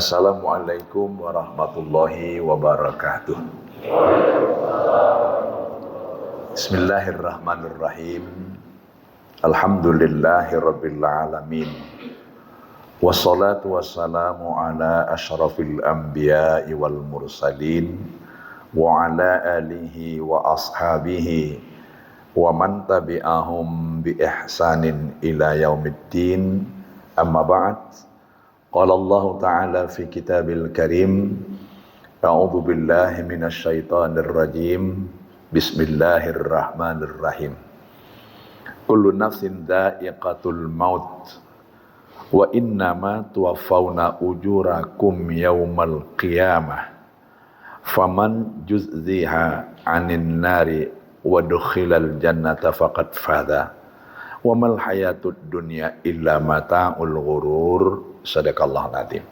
Assalamualaikum warahmatullahi wabarakatuh. Bismillahirrahmanirrahim. Alhamdulillahirabbil alamin. Wassalatu wassalamu ala asyrafil anbiya'i wal mursalin wa ala alihi wa ashabihi wa man tabi'ahum bi ihsanin ila yaumiddin. Amma ba'd. Qala Allah Ta'ala fi kitabil karim, a'udzu billahi minasy syaithanir rajim. Bismillahirrahmanirrahim. Kullu nafsin dha'iqatul maut wa innama tuwaffawna ujurakum yaumal qiyamah. Faman juzziha 'anil nari wa dukhilal jannata faqad faza. Wa mal hayatud dunya illa mata'ul ghurur. Sadaqallahul adzim.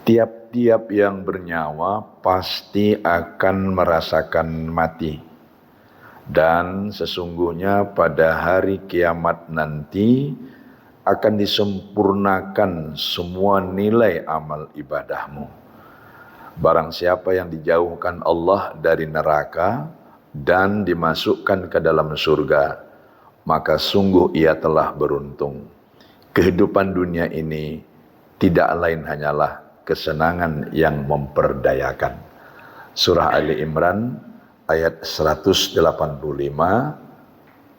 Tiap-tiap yang bernyawa pasti akan merasakan mati. Dan sesungguhnya pada hari kiamat nanti akan disempurnakan semua nilai amal ibadahmu. Barang siapa yang dijauhkan Allah dari neraka dan dimasukkan ke dalam surga, maka sungguh ia telah beruntung. Kehidupan dunia ini tidak lain hanyalah kesenangan yang memperdayakan. Surah Ali Imran ayat 185,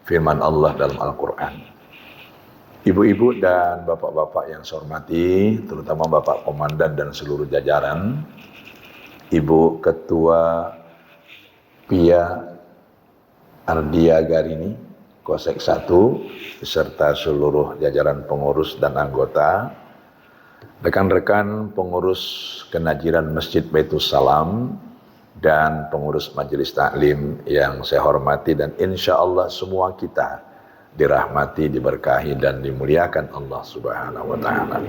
firman Allah dalam Al-Quran. Ibu-ibu dan bapak-bapak yang saya hormati, terutama Bapak Komandan dan seluruh jajaran, Ibu Ketua Pia Ardia Garini, Kosek 1, beserta seluruh jajaran pengurus dan anggota, rekan-rekan pengurus kenajiran Masjid Baitus Salam, dan pengurus Majelis Taklim yang saya hormati, dan insya Allah semua kita dirahmati, diberkahi, dan dimuliakan Allah Subhanahu wa Ta'ala.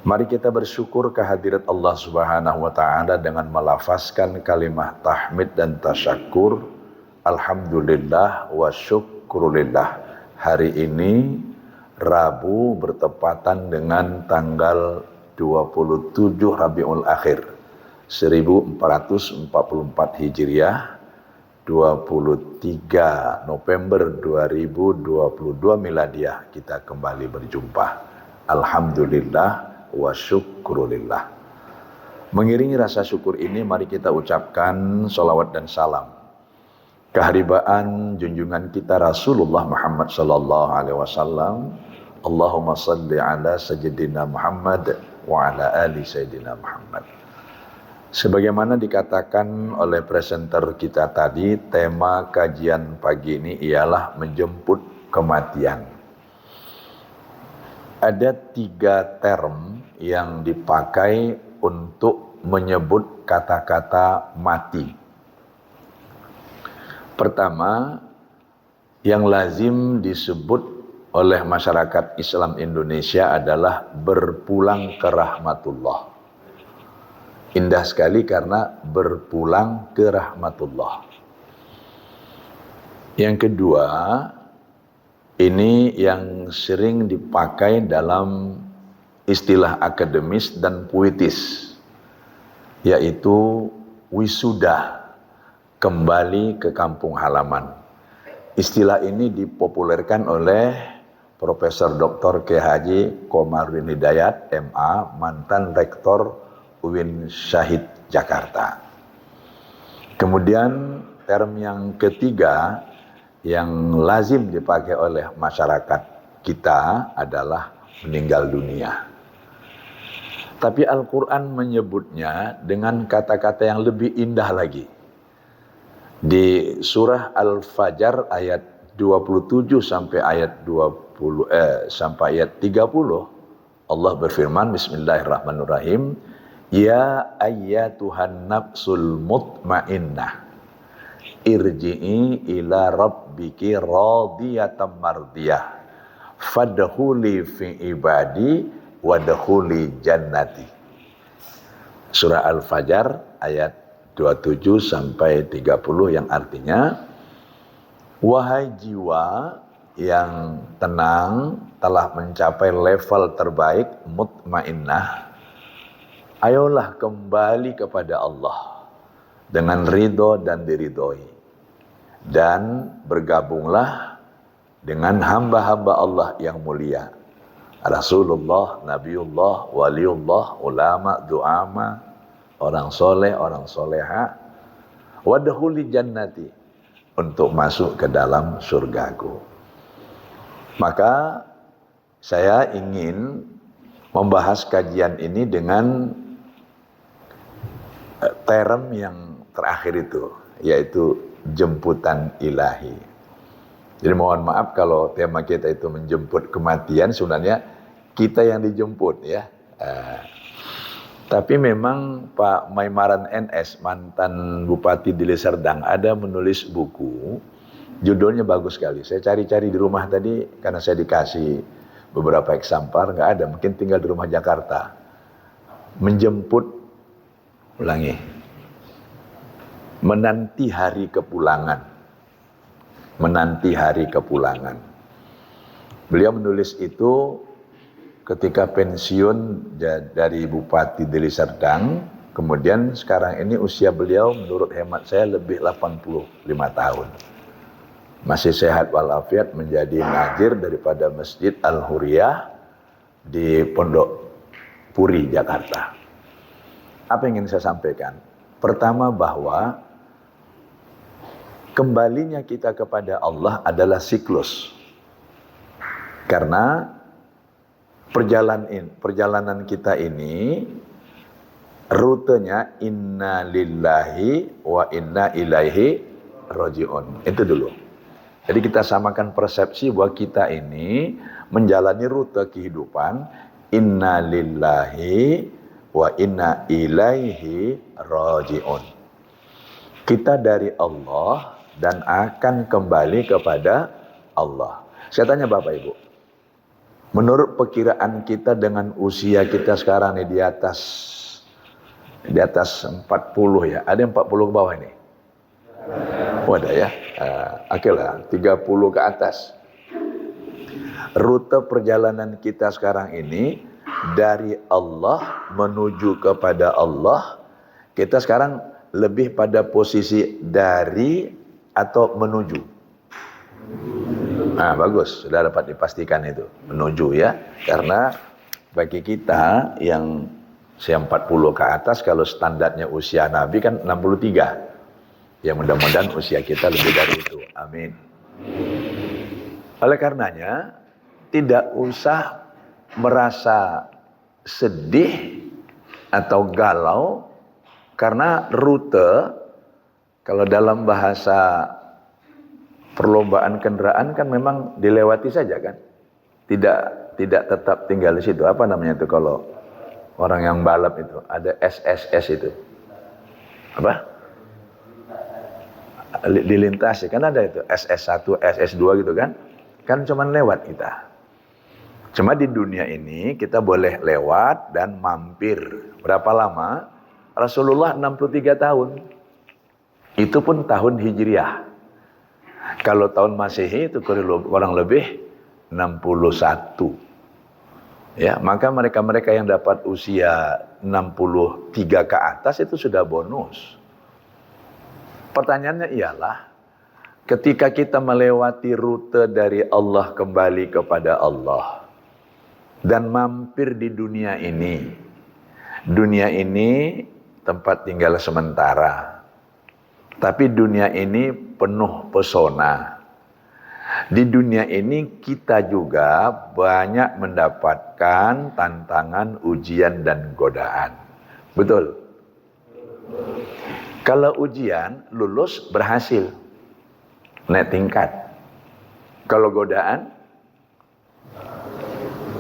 Mari kita bersyukur kehadirat Allah Subhanahu wa Ta'ala dengan melafazkan kalimah tahmid dan tasyakur. Alhamdulillah wa syukrulillah. Hari ini Rabu bertepatan dengan tanggal 27 Rabiul Akhir 1444 Hijriah, 23 November 2022 Miladiah. Kita kembali berjumpa. Alhamdulillah wa syukrulillah. Mengiringi rasa syukur ini, mari kita ucapkan sholawat dan salam keharibaan junjungan kita Rasulullah Muhammad sallallahu alaihi wasallam. Allahumma salli ala sayyidina Muhammad wa ala ali sayyidina Muhammad. Sebagaimana dikatakan oleh presenter kita tadi, tema kajian pagi ini ialah menjemput kematian. Ada 3 term yang dipakai untuk menyebut kata-kata mati. Pertama, yang lazim disebut oleh masyarakat Islam Indonesia adalah berpulang ke rahmatullah. Indah sekali karena berpulang ke rahmatullah. Yang kedua, ini yang sering dipakai dalam istilah akademis dan puitis, yaitu wisuda, kembali ke kampung halaman. Istilah ini dipopulerkan oleh Profesor Dr. K. Haji Komarudin Hidayat, MA, mantan Rektor UIN Syahid Jakarta. Kemudian term yang ketiga yang lazim dipakai oleh masyarakat kita adalah meninggal dunia. Tapi Al-Quran menyebutnya dengan kata-kata yang lebih indah lagi. Di surah Al-Fajr ayat 27 sampai ayat 30, Allah berfirman, bismillahirrahmanirrahim, ya ayyatuhan nafsul mutmainnah irji'i ila rabbiki radiyatan mardiyah fadkhuli fi ibadi wadkhuli jannati. Surah Al-Fajr ayat 27 sampai 30 yang artinya, Wahai jiwa yang tenang, telah mencapai level terbaik, mutmainnah, ayolah kembali kepada Allah dengan ridho dan diridhoi, dan bergabunglah dengan hamba-hamba Allah yang mulia, Rasulullah, Nabiullah, Waliullah, ulama, du'ama, orang soleh, orang soleha, wadkhuli jannati, untuk masuk ke dalam surgaku. Maka saya ingin membahas kajian ini dengan term yang terakhir itu, yaitu jemputan ilahi. Jadi mohon maaf kalau tema kita itu menjemput kematian, sebenarnya kita yang dijemput ya. Tapi memang Pak Maimaran NS, mantan Bupati Deli Serdang, ada menulis buku, judulnya bagus sekali. Saya cari-cari di rumah tadi, karena saya dikasih beberapa eksamplar, nggak ada, mungkin tinggal di rumah Jakarta. Menjemput, ulangi, menanti hari kepulangan. Menanti hari kepulangan. Beliau menulis itu ketika pensiun dari Bupati Deli Serdang, kemudian sekarang ini usia beliau menurut hemat saya lebih 85 tahun. Masih sehat walafiat, menjadi nazir daripada Masjid Al-Huriyah di Pondok Puri, Jakarta. Apa yang ingin saya sampaikan? Pertama, bahwa kembalinya kita kepada Allah adalah siklus. Karena perjalanan kita ini rutenya inna lillahi wa inna ilaihi raji'un. Itu dulu. Jadi kita samakan persepsi bahwa kita ini menjalani rute kehidupan inna lillahi wa inna ilaihi raji'un. Kita dari Allah dan akan kembali kepada Allah. Saya tanya Bapak Ibu, menurut perkiraan kita dengan usia kita sekarang nih di atas 40 ya, ada yang 40 ke bawah ini? Oh ada ya, oke lah, 30 ke atas. Rute perjalanan kita sekarang ini dari Allah menuju kepada Allah, kita sekarang lebih pada posisi dari atau menuju? Nah bagus, sudah dapat dipastikan itu, menuju ya. Karena bagi kita yang 40 ke atas, kalau standarnya usia Nabi kan 63. Ya mudah-mudahan usia kita lebih dari itu, amin. Oleh karenanya, tidak usah merasa sedih atau galau, karena rute, kalau dalam bahasa perlombaan kendaraan kan memang dilewati saja kan. Tidak tetap tinggal di situ. Apa namanya itu kalau orang yang balap itu? Ada SSS itu. Apa? Dilintasi kan ada itu SS1, SS2 gitu kan. Kan cuman lewat kita. Cuma di dunia ini kita boleh lewat dan mampir. Berapa lama? Rasulullah 63 tahun. Itu pun tahun Hijriah. Kalau tahun Masehi itu kurang lebih 61. Ya, maka mereka-mereka yang dapat usia 63 ke atas itu sudah bonus. Pertanyaannya ialah, ketika kita melewati rute dari Allah kembali kepada Allah dan mampir di dunia ini tempat tinggal sementara. Tapi dunia ini penuh pesona. Di dunia ini kita juga banyak mendapatkan tantangan, ujian, dan godaan. Betul? Kalau ujian, lulus, berhasil. Naik tingkat. Kalau godaan,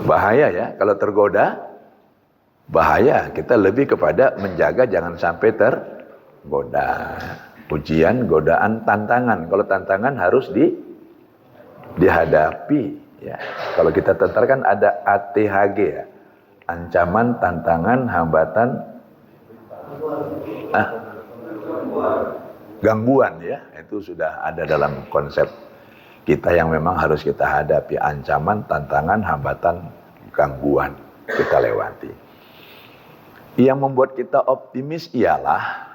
bahaya ya. Kalau tergoda, bahaya. Kita lebih kepada menjaga jangan sampai tergoda. Ujian, godaan, tantangan. Kalau tantangan harus dihadapi. Ya. Kalau kita tentara kan ada ATHG ya. Ancaman, tantangan, hambatan. gangguan ya, itu sudah ada dalam konsep kita yang memang harus kita hadapi, ancaman, tantangan, hambatan, gangguan kita lewati. Yang membuat kita optimis ialah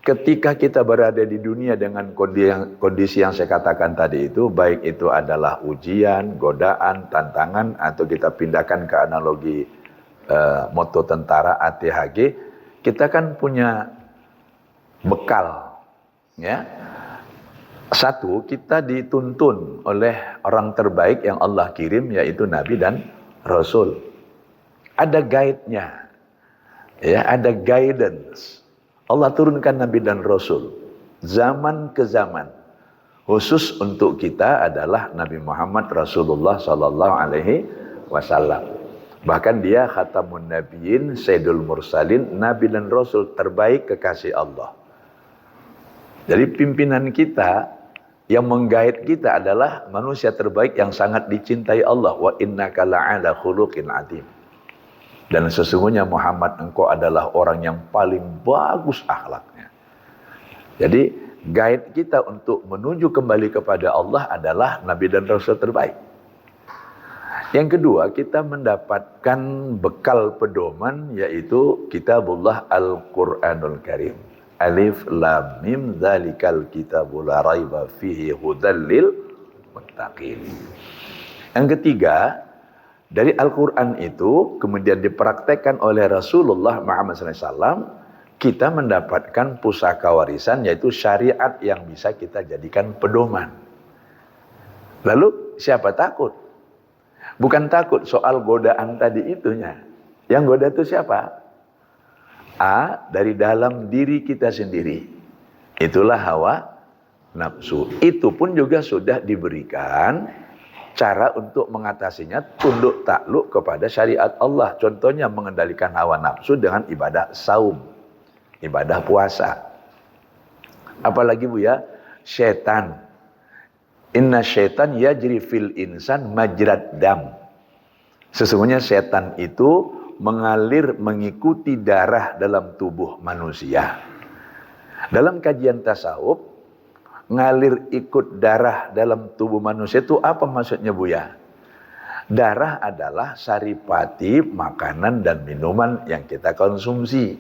ketika kita berada di dunia dengan kondisi yang saya katakan tadi itu, baik itu adalah ujian, godaan, tantangan, atau kita pindahkan ke analogi moto tentara ATHG, kita kan punya bekal, ya. Satu, kita dituntun oleh orang terbaik yang Allah kirim, yaitu Nabi dan Rasul. Ada guide-nya, ya, ada guidance. Allah turunkan Nabi dan Rasul zaman ke zaman. Khusus untuk kita adalah Nabi Muhammad Rasulullah Sallallahu Alaihi Wasallam. Bahkan dia khatamun nabiyyin, sayyidul mursalin, Nabi dan Rasul terbaik kekasih Allah. Jadi pimpinan kita yang menggait kita adalah manusia terbaik yang sangat dicintai Allah. Wa innaka la'ala khuluqin adzim. Dan sesungguhnya Muhammad, engkau adalah orang yang paling bagus akhlaknya. Jadi guide kita untuk menuju kembali kepada Allah adalah Nabi dan Rasul terbaik. Yang kedua, kita mendapatkan bekal pedoman, yaitu Kitabullah Al-Quranul Karim. Alif Lam Mim Dzalikal Kitabu La Raiba Fihi Hudal Lil Muttaqin. Yang ketiga, dari Al-Quran itu kemudian dipraktekkan oleh Rasulullah Muhammad SAW, kita mendapatkan pusaka warisan, yaitu syariat yang bisa kita jadikan pedoman. Lalu siapa takut? Bukan takut soal godaan tadi itunya. Yang goda itu siapa? Dari dalam diri kita sendiri. Itulah hawa nafsu. Itu pun juga sudah diberikan cara untuk mengatasinya, tunduk takluk kepada syariat Allah. Contohnya mengendalikan hawa nafsu dengan ibadah saum, ibadah puasa. Apalagi Bu ya, setan. Inna syaitan yajri fil insan majrad dam. Sesungguhnya setan itu mengalir mengikuti darah dalam tubuh manusia. Dalam kajian tasawuf, ngalir ikut darah dalam tubuh manusia itu apa maksudnya Bu ya? Darah adalah saripati makanan dan minuman yang kita konsumsi.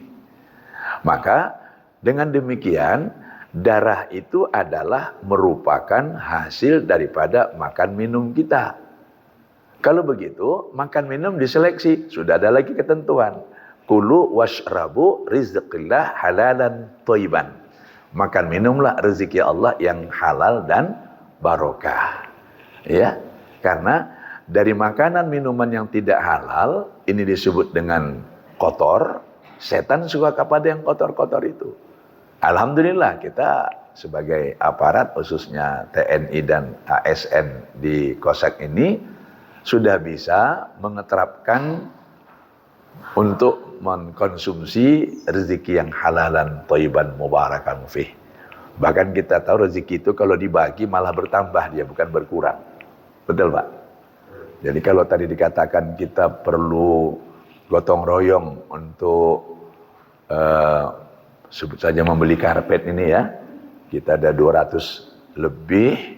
Maka dengan demikian darah itu adalah merupakan hasil daripada makan minum kita. Kalau begitu, makan minum diseleksi. Sudah ada lagi ketentuan. Kulu washrabu rizqillah halalan thayyiban. Makan minumlah rezeki Allah yang halal dan barokah. Ya, karena dari makanan minuman yang tidak halal, ini disebut dengan kotor. Setan suka kepada yang kotor-kotor itu. Alhamdulillah kita sebagai aparat, khususnya TNI dan ASN di Kosek ini, sudah bisa mengeterapkan untuk mengkonsumsi rezeki yang halalan thayyiban mubarakan fih. Bahkan kita tahu rezeki itu kalau dibagi malah bertambah, dia bukan berkurang. Betul Pak? Jadi kalau tadi dikatakan kita perlu gotong royong untuk sebut saja membeli karpet ini ya, kita ada 200 lebih,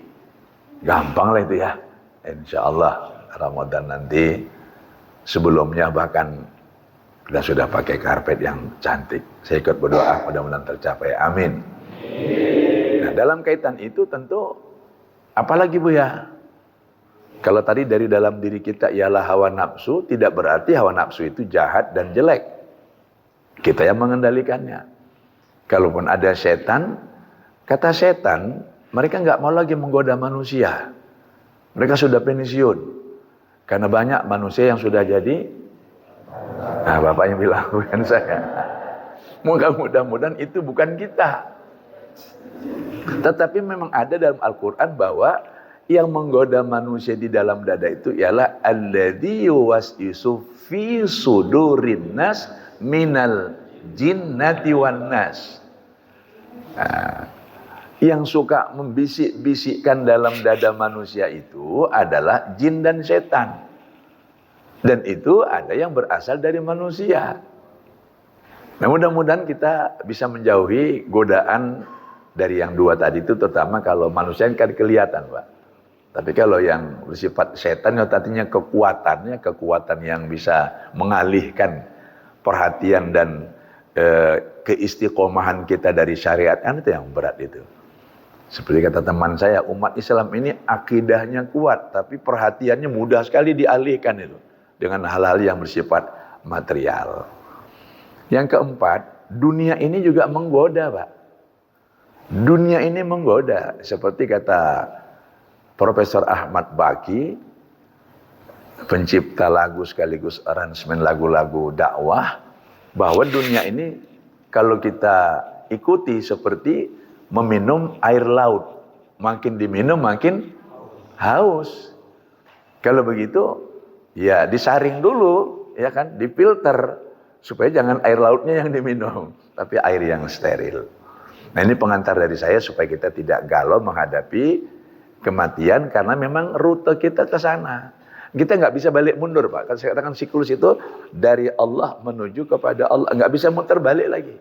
gampang lah itu ya. Insya Allah Ramadan nanti, sebelumnya bahkan kita sudah pakai karpet yang cantik. Saya ikut berdoa mudah-mudahan tercapai, amin. Nah, dalam kaitan itu tentu apalagi Bu ya, kalau tadi dari dalam diri kita ialah hawa nafsu, tidak berarti hawa nafsu itu jahat dan jelek. Kita yang mengendalikannya. Kalaupun ada setan, kata setan, mereka nggak mau lagi menggoda manusia. Mereka sudah pensiun. Karena banyak manusia yang sudah jadi, nah bapaknya bilang, bukan saya. Mudah-mudahan itu bukan kita. Tetapi memang ada dalam Al-Quran bahwa yang menggoda manusia di dalam dada itu ialah alladzi yuwaswisu fi sudurin nas minal jinnati wan nas. Yang suka membisik-bisikkan dalam dada manusia itu adalah jin dan setan. Dan itu ada yang berasal dari manusia. Nah, mudah-mudahan kita bisa menjauhi godaan dari yang dua tadi itu, terutama kalau manusia kan kelihatan, Pak. Tapi kalau yang bersifat setan, artinya kekuatan yang bisa mengalihkan perhatian dan keistiqomahan kita dari syariat, kan itu yang berat itu. Seperti kata teman saya, umat Islam ini akidahnya kuat, tapi perhatiannya mudah sekali dialihkan itu dengan hal-hal yang bersifat material. Yang keempat, dunia ini juga menggoda, Pak. Dunia ini menggoda, seperti kata Profesor Ahmad Baqi, pencipta lagu sekaligus aransemen lagu-lagu dakwah, bahwa dunia ini kalau kita ikuti seperti meminum air laut, makin diminum makin haus. Kalau begitu, ya disaring dulu, ya kan, difilter supaya jangan air lautnya yang diminum, tapi air yang steril. Nah, ini pengantar dari saya supaya kita tidak galau menghadapi kematian, karena memang rute kita ke sana. Kita nggak bisa balik mundur, Pak. Kan saya katakan siklus itu dari Allah menuju kepada Allah, nggak bisa muter balik lagi.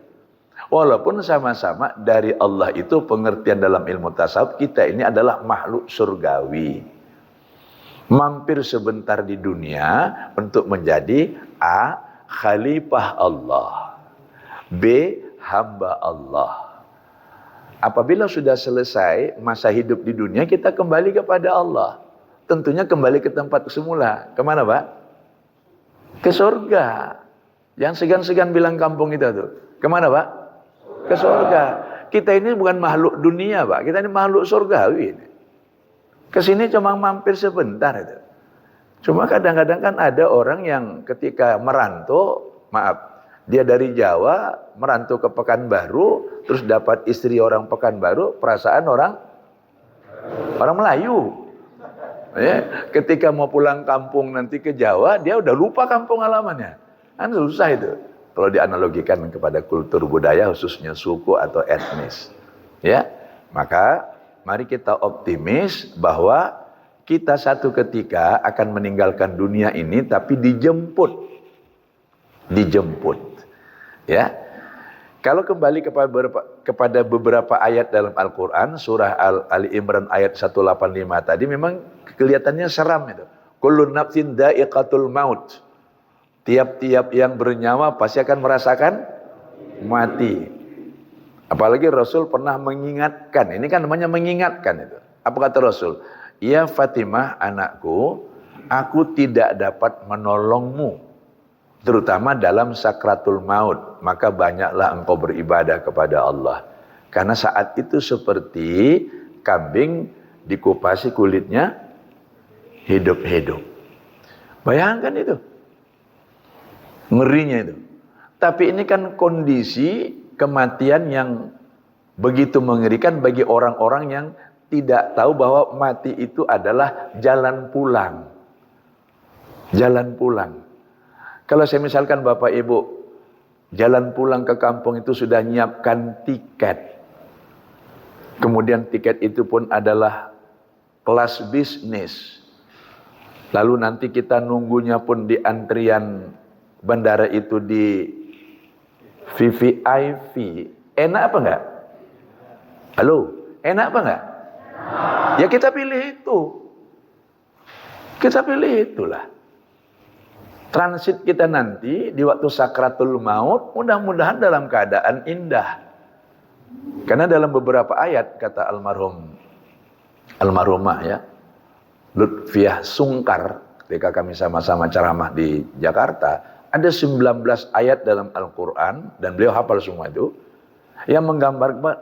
Walaupun sama-sama dari Allah itu pengertian dalam ilmu tasawuf, kita ini adalah makhluk surgawi. Mampir sebentar di dunia untuk menjadi A. Khalifah Allah, B. Hamba Allah. Apabila sudah selesai masa hidup di dunia, kita kembali kepada Allah. Tentunya kembali ke tempat semula. Kemana, Pak? Ke surga. Yang segan-segan bilang kampung itu tuh. Kemana, Pak? Ke surga. Kita ini bukan makhluk dunia, Pak. Kita ini makhluk surgawi. Kesini cuma mampir sebentar itu. Cuma kadang-kadang kan ada orang yang ketika merantau, maaf, dia dari Jawa merantau ke Pekanbaru, terus dapat istri orang Pekanbaru, perasaan orang Melayu. Ya, ketika mau pulang kampung nanti ke Jawa, dia udah lupa kampung halamannya. Kan susah itu. Kalau dianalogikan kepada kultur budaya, khususnya suku atau etnis. Ya, maka mari kita optimis bahwa kita satu ketika akan meninggalkan dunia ini, tapi dijemput. Ya. Kalau kembali kepada beberapa ayat dalam Al-Quran, surah Ali Imran ayat 185 tadi, memang kelihatannya seram itu. Kullu nafsin dha'iqatul maut. Tiap-tiap yang bernyawa pasti akan merasakan mati. Apalagi Rasul pernah mengingatkan. Ini kan namanya mengingatkan itu. Apa kata Rasul? Ya Fatimah anakku, aku tidak dapat menolongmu, terutama dalam sakratul maut. Maka banyaklah engkau beribadah kepada Allah. Karena saat itu seperti kambing dikupasi kulitnya hidup-hidup. Bayangkan itu. Ngerinya itu. Tapi ini kan kondisi kematian yang begitu mengerikan bagi orang-orang yang tidak tahu bahwa mati itu adalah jalan pulang. Jalan pulang. Kalau saya misalkan Bapak Ibu jalan pulang ke kampung itu sudah nyiapkan tiket. Kemudian tiket itu pun adalah kelas bisnis. Lalu nanti kita nunggunya pun di antrian bandara itu di VVIP. Enak apa enggak? Halo, enak apa enggak? Ya kita pilih itu. Kita pilih itulah. Transit kita nanti di waktu sakratul maut mudah-mudahan dalam keadaan indah. Karena dalam beberapa ayat kata almarhumah ya, Lutfiah Sungkar, ketika kami sama-sama ceramah di Jakarta, ada 19 ayat dalam Al-Quran, dan beliau hafal semua itu, yang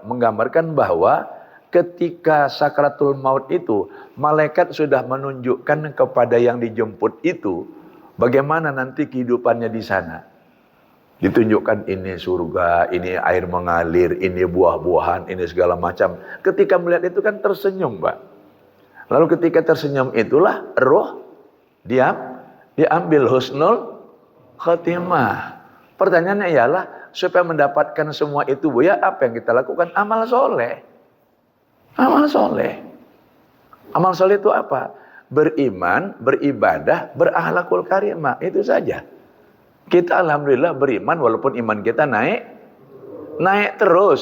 menggambarkan bahwa ketika sakratul maut itu, malaikat sudah menunjukkan kepada yang dijemput itu, bagaimana nanti kehidupannya di sana. Ditunjukkan ini surga, ini air mengalir, ini buah-buahan, ini segala macam. Ketika melihat itu kan tersenyum, Pak. Lalu ketika tersenyum itulah roh diambil husnul khotimah. Pertanyaannya ialah supaya mendapatkan semua itu, Bu, ya apa yang kita lakukan? Amal soleh. Amal soleh. Amal soleh itu apa? Beriman, beribadah, berakhlakul karimah. Itu saja. Kita alhamdulillah beriman walaupun iman kita naik terus.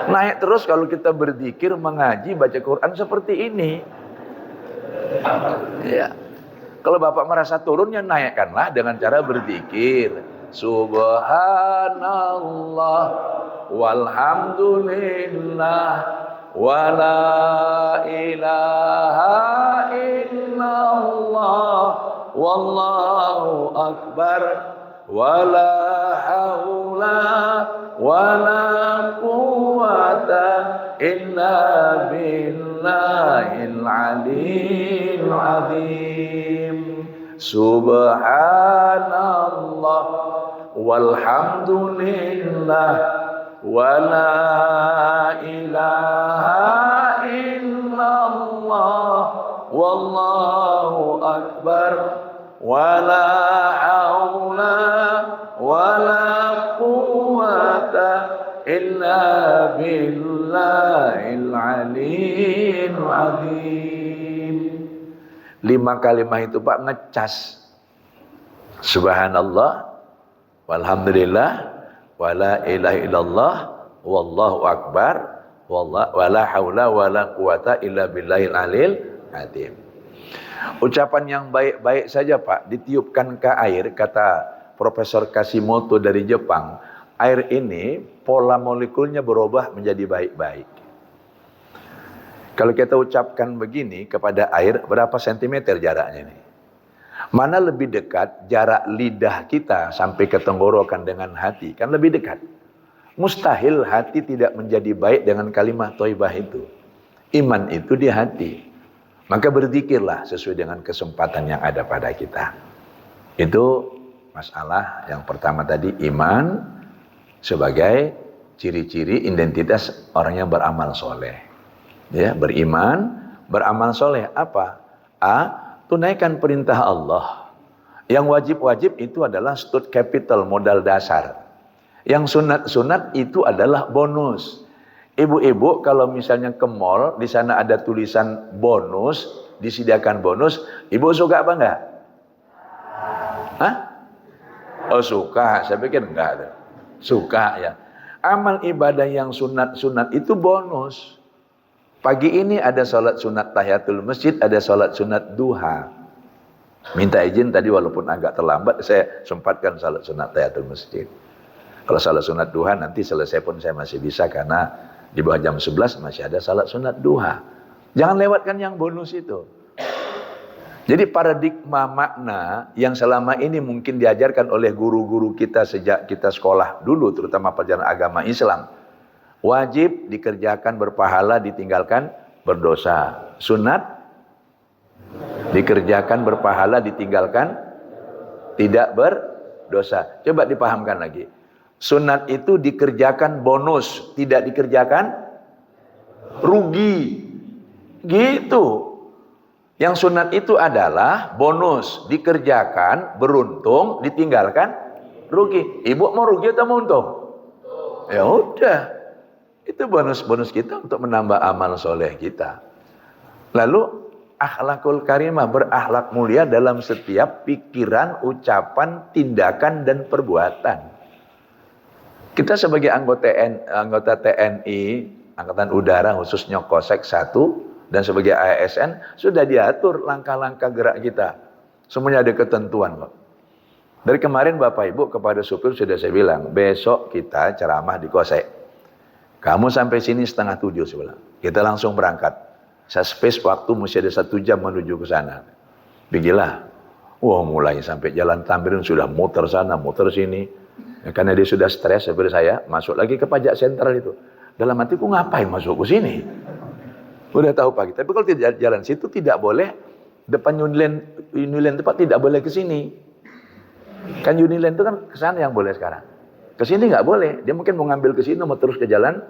Naik terus kalau kita berzikir, mengaji, baca Quran seperti ini. Ya. Kalau Bapak merasa turunnya, naikkanlah dengan cara berzikir. Subhanallah walhamdulillah wala ilaha illallah wallahu akbar wala haula wala quwata illa billahil aliyyil azim. Subhanallah walhamdulillah wala ilaha illallah wallahu akbar wala haula wala quwata illa billahil aliyyil azim. 5 kalimat itu Pak ngecas. Subhanallah walhamdulillah wala ilaha illallah wallahu akbar wala haula wala quwata illa billahil alil azim. Ucapan yang baik-baik saja Pak ditiupkan ke air, kata Profesor Kashimoto dari Jepang, air ini pola molekulnya berubah menjadi baik-baik. Kalau kita ucapkan begini kepada air, berapa sentimeter jaraknya ini? Mana lebih dekat jarak lidah kita sampai ke tenggorokan dengan hati? Kan lebih dekat. Mustahil hati tidak menjadi baik dengan kalimat thayyibah itu. Iman itu di hati. Maka berzikirlah sesuai dengan kesempatan yang ada pada kita. Itu masalah yang pertama tadi, iman sebagai ciri-ciri identitas orang yang beramal soleh. Ya, beriman, beramal soleh apa? A, tunaikan perintah Allah. Yang wajib-wajib itu adalah stud capital, modal dasar. Yang sunat-sunat itu adalah bonus. Ibu-ibu kalau misalnya ke mall, di sana ada tulisan bonus, disediakan bonus, ibu suka apa enggak? Hah? Oh suka, saya pikir enggak ada. Suka ya. Amal ibadah yang sunat-sunat itu bonus. Pagi ini ada sholat sunat tahiyatul masjid, ada sholat sunat duha. Minta izin tadi walaupun agak terlambat, saya sempatkan sholat sunat tahiyatul masjid. Kalau sholat sunat duha nanti selesai pun saya masih bisa, karena di bawah jam 11 masih ada sholat sunat duha. Jangan lewatkan yang bonus itu. Jadi paradigma makna yang selama ini mungkin diajarkan oleh guru-guru kita sejak kita sekolah dulu, terutama pelajaran agama Islam. Wajib dikerjakan berpahala, ditinggalkan berdosa. Sunat dikerjakan berpahala, ditinggalkan tidak berdosa. Coba dipahamkan lagi. Sunat itu dikerjakan bonus, tidak dikerjakan rugi. Gitu. Yang sunat itu adalah bonus, dikerjakan beruntung, ditinggalkan rugi. Ibu mau rugi atau mau untung? Ya udah. Itu bonus-bonus kita untuk menambah amal soleh kita. Lalu akhlakul karimah, berakhlak mulia dalam setiap pikiran, ucapan, tindakan, dan perbuatan. Kita sebagai anggota TNI, Angkatan Udara khususnya Kosek 1, dan sebagai ASN, sudah diatur langkah-langkah gerak kita. Semuanya ada ketentuan kok. Dari kemarin Bapak Ibu kepada supir sudah saya bilang, besok kita ceramah di Kosek. Kamu sampai sini 6:30 sebelah. Kita langsung berangkat. Saya space waktu mesti ada 1 jam menuju ke sana. Pergilah. Wah, mulai sampai Jalan Tamrin sudah muter sana, muter sini. Ya, karena dia sudah stres seperti saya, masuk lagi ke pajak sentral itu. Dalam hatiku ngapain masuk ke sini? Udah tahu pagi. Tapi kalau tidak jalan situ tidak boleh, depan Uniland tempat tidak boleh ke sini. Kan Uniland itu kan ke sana yang boleh sekarang. Ke sini nggak boleh. Dia mungkin mau ngambil ke sini, mau terus ke jalan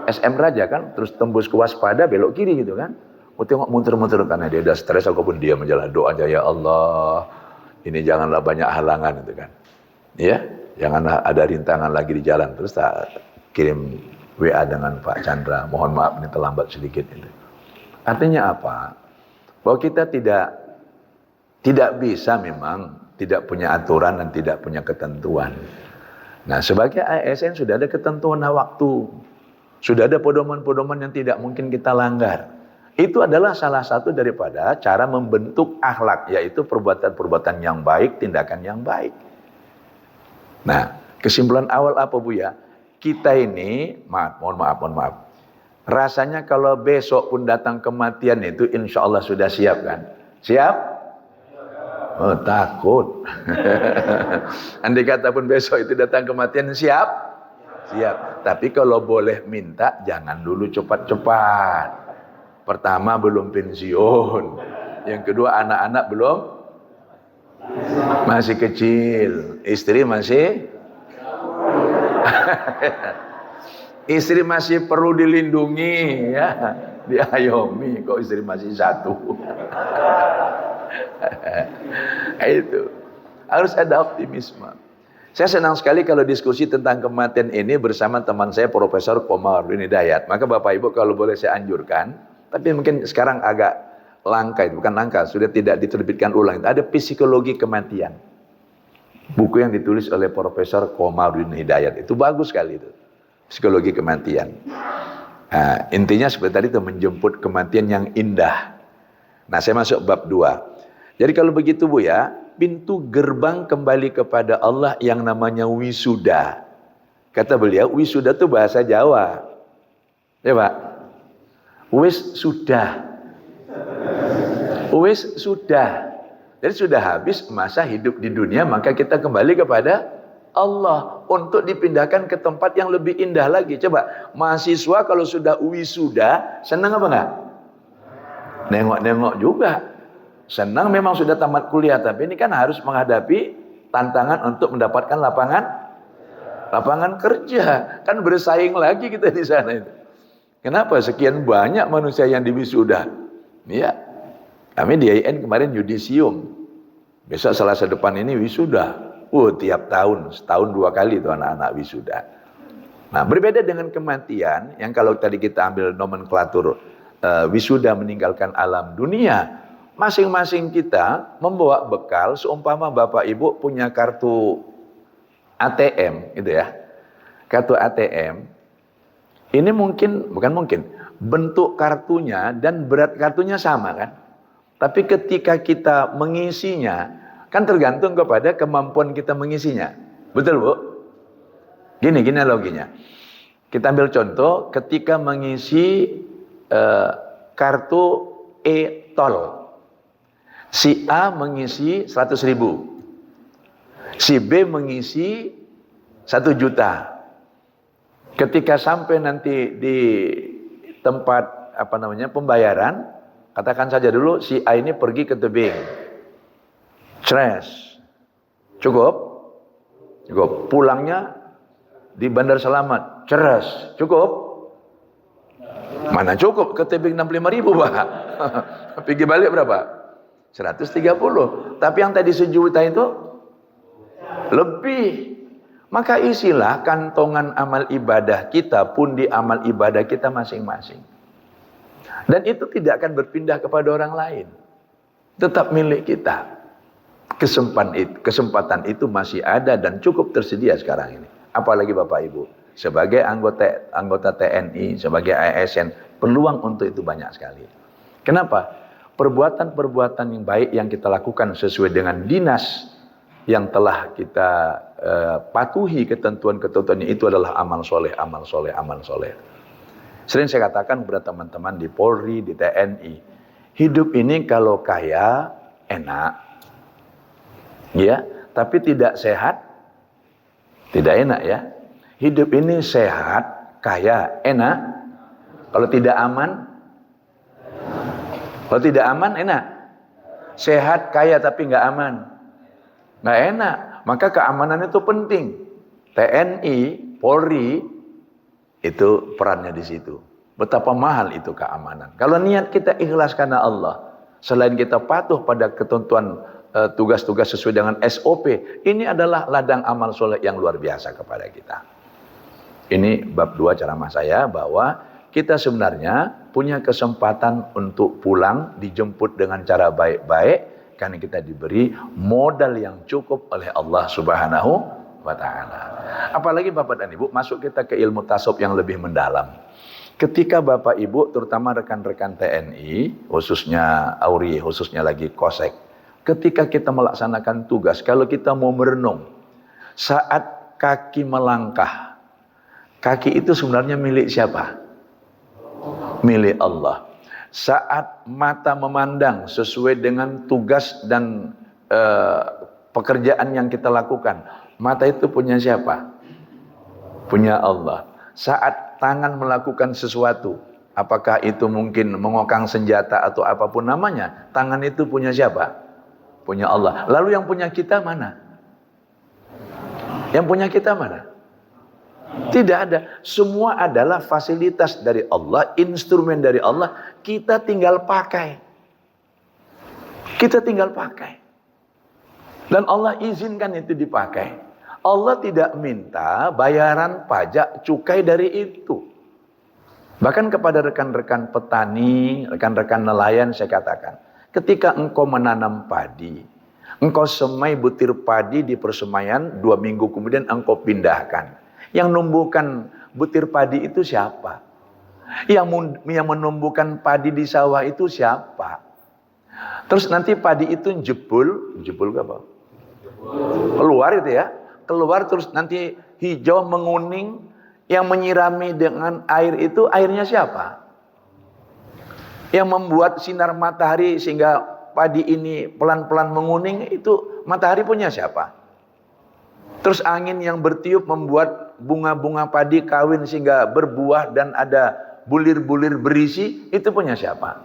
SM Raja kan, terus tembus ke Waspada, belok kiri gitu kan. Mau tengok muter-muter karena dia udah stres, aku pun diam menjalan doa aja, ya Allah, ini janganlah banyak halangan gitu kan. Ya, jangan ada rintangan lagi di jalan. Terus tak kirim WA dengan Pak Chandra, mohon maaf ini terlambat sedikit itu. Artinya apa? Bahwa kita tidak bisa memang, tidak punya aturan dan tidak punya ketentuan. Nah, sebagai ASN sudah ada ketentuan waktu. Sudah ada pedoman-pedoman yang tidak mungkin kita langgar. Itu adalah salah satu daripada cara membentuk akhlak, yaitu perbuatan-perbuatan yang baik, tindakan yang baik. Nah, kesimpulan awal apa Buya? Kita ini, mohon maaf. Rasanya kalau besok pun datang kematian itu insya Allah sudah siap kan? Siap? Oh, takut. Andai kata pun besok itu datang kematian, siap? Siap. Tapi kalau boleh minta, jangan dulu cepat-cepat. Pertama belum pensiun. Yang kedua anak-anak belum masih kecil. Istri masih istri masih perlu dilindungi ya. Diayomi kok istri masih satu. Itu. Harus ada optimisme. Saya senang sekali kalau diskusi tentang kematian ini bersama teman saya Profesor Komarudin Hidayat. Maka Bapak Ibu kalau boleh saya anjurkan, tapi mungkin sekarang agak langka, itu bukan langka, sudah tidak diterbitkan ulang. Ada psikologi kematian. Buku yang ditulis oleh Profesor Komarudin Hidayat. Itu bagus sekali itu. Psikologi kematian. Nah, intinya seperti tadi itu menjemput kematian yang indah. Nah, saya masuk bab 2. Jadi kalau begitu Bu ya, pintu gerbang kembali kepada Allah yang namanya wisuda. Kata beliau, wisuda itu bahasa Jawa. Ya Pak? Wis sudah. Wis sudah. Jadi sudah habis masa hidup di dunia, maka kita kembali kepada Allah untuk dipindahkan ke tempat yang lebih indah lagi. Coba, mahasiswa kalau sudah wisuda, senang apa enggak? Nengok-nengok juga. Senang memang sudah tamat kuliah, tapi ini kan harus menghadapi tantangan untuk mendapatkan lapangan kerja. Kan bersaing lagi kita di sana itu. Kenapa sekian banyak manusia yang diwisuda? Iya. Kami di IAIN kemarin yudisium. Besok Selasa depan ini wisuda. Tiap tahun, setahun 2 kali itu anak-anak wisuda. Nah, berbeda dengan kematian yang kalau tadi kita ambil nomenklatur wisuda meninggalkan alam dunia. Masing-masing kita membawa bekal seumpama Bapak Ibu punya kartu ATM gitu ya. Kartu ATM. Ini bukan mungkin, bentuk kartunya dan berat kartunya sama kan? Tapi ketika kita mengisinya, kan tergantung kepada kemampuan kita mengisinya. Betul Bu? Gini loginya. Kita ambil contoh ketika mengisi kartu e-tol. Si A mengisi 100.000, si B mengisi 1 juta. Ketika sampai nanti di tempat pembayaran, katakan saja dulu si A ini pergi ke tebing, cukup, pulangnya di Bandar Selamat, cukup. Mana cukup, ke tebing 65.000 Pak. Pergi balik berapa? 130. Tapi yang tadi 1 juta itu lebih. Maka isilah kantongan amal ibadah kita pun di amal ibadah kita masing-masing. Dan itu tidak akan berpindah kepada orang lain. Tetap milik kita. Kesempatan itu masih ada dan cukup tersedia sekarang ini. Apalagi Bapak Ibu, sebagai anggota TNI, sebagai ASN, peluang untuk itu banyak sekali. Kenapa? Perbuatan-perbuatan yang baik yang kita lakukan sesuai dengan dinas yang telah kita patuhi ketentuan-ketentuannya, itu adalah amal soleh. Sering saya katakan kepada teman-teman di Polri, di TNI, hidup ini kalau kaya enak, ya, tapi tidak sehat, tidak enak ya. Hidup ini sehat, kaya, enak. Kalau tidak aman, enak. Sehat, kaya tapi nggak aman, nggak enak. Maka keamanan itu penting. TNI, Polri, itu perannya di situ. Betapa mahal itu keamanan. Kalau niat kita ikhlas karena Allah, selain kita patuh pada ketentuan tugas-tugas sesuai dengan SOP, ini adalah ladang amal soleh yang luar biasa kepada kita. Ini bab 2 ceramah saya, bahwa kita sebenarnya punya kesempatan untuk pulang, dijemput dengan cara baik-baik, karena kita diberi modal yang cukup oleh Allah Subhanahu wa Ta'ala. Apalagi Bapak dan Ibu, masuk kita ke ilmu tasawuf yang lebih mendalam. Ketika Bapak Ibu, terutama rekan-rekan TNI, khususnya Auri, khususnya lagi Kosek, ketika kita melaksanakan tugas, kalau kita mau merenung, saat kaki melangkah, kaki itu sebenarnya milik siapa? Milik Allah. Saat mata memandang sesuai dengan tugas dan pekerjaan yang kita lakukan, mata itu punya siapa? Punya Allah. Saat tangan melakukan sesuatu, apakah itu mungkin mengokang senjata atau apapun namanya, tangan itu punya siapa? Punya Allah. Lalu yang punya kita mana? Yang punya kita mana? Tidak ada. Semua adalah fasilitas dari Allah, instrumen dari Allah. Kita tinggal pakai. Kita tinggal pakai. Dan Allah izinkan itu dipakai. Allah tidak minta bayaran pajak cukai dari itu. Bahkan kepada rekan-rekan petani, rekan-rekan nelayan saya katakan, ketika engkau menanam padi, engkau semai butir padi di persemaian, 2 minggu kemudian engkau pindahkan. Yang menumbuhkan butir padi itu siapa? Yang menumbuhkan padi di sawah itu siapa? Terus nanti padi itu jebul apa? Keluar itu ya. Keluar terus nanti hijau menguning, yang menyirami dengan air itu airnya siapa? Yang membuat sinar matahari sehingga padi ini pelan-pelan menguning itu matahari punya siapa? Terus angin yang bertiup membuat bunga-bunga padi kawin sehingga berbuah dan ada bulir-bulir berisi, itu punya siapa?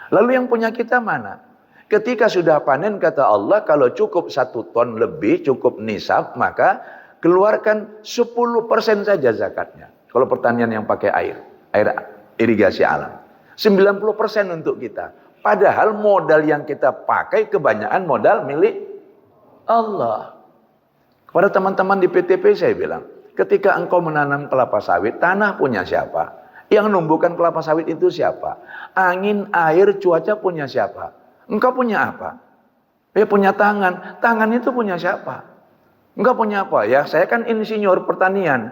Lalu yang punya kita mana? Ketika sudah panen, kata Allah, kalau cukup 1 ton lebih, cukup nisab, maka keluarkan 10% saja zakatnya. Kalau pertanian yang pakai air irigasi alam. 90% untuk kita. Padahal modal yang kita pakai kebanyakan modal milik Allah. Kepada teman-teman di PTP saya bilang, ketika engkau menanam kelapa sawit, tanah punya siapa? Yang numbuhkan kelapa sawit itu siapa? Angin, air, cuaca punya siapa? Engkau punya apa? Ya punya tangan. Tangan itu punya siapa? Engkau punya apa? Ya saya kan insinyur pertanian.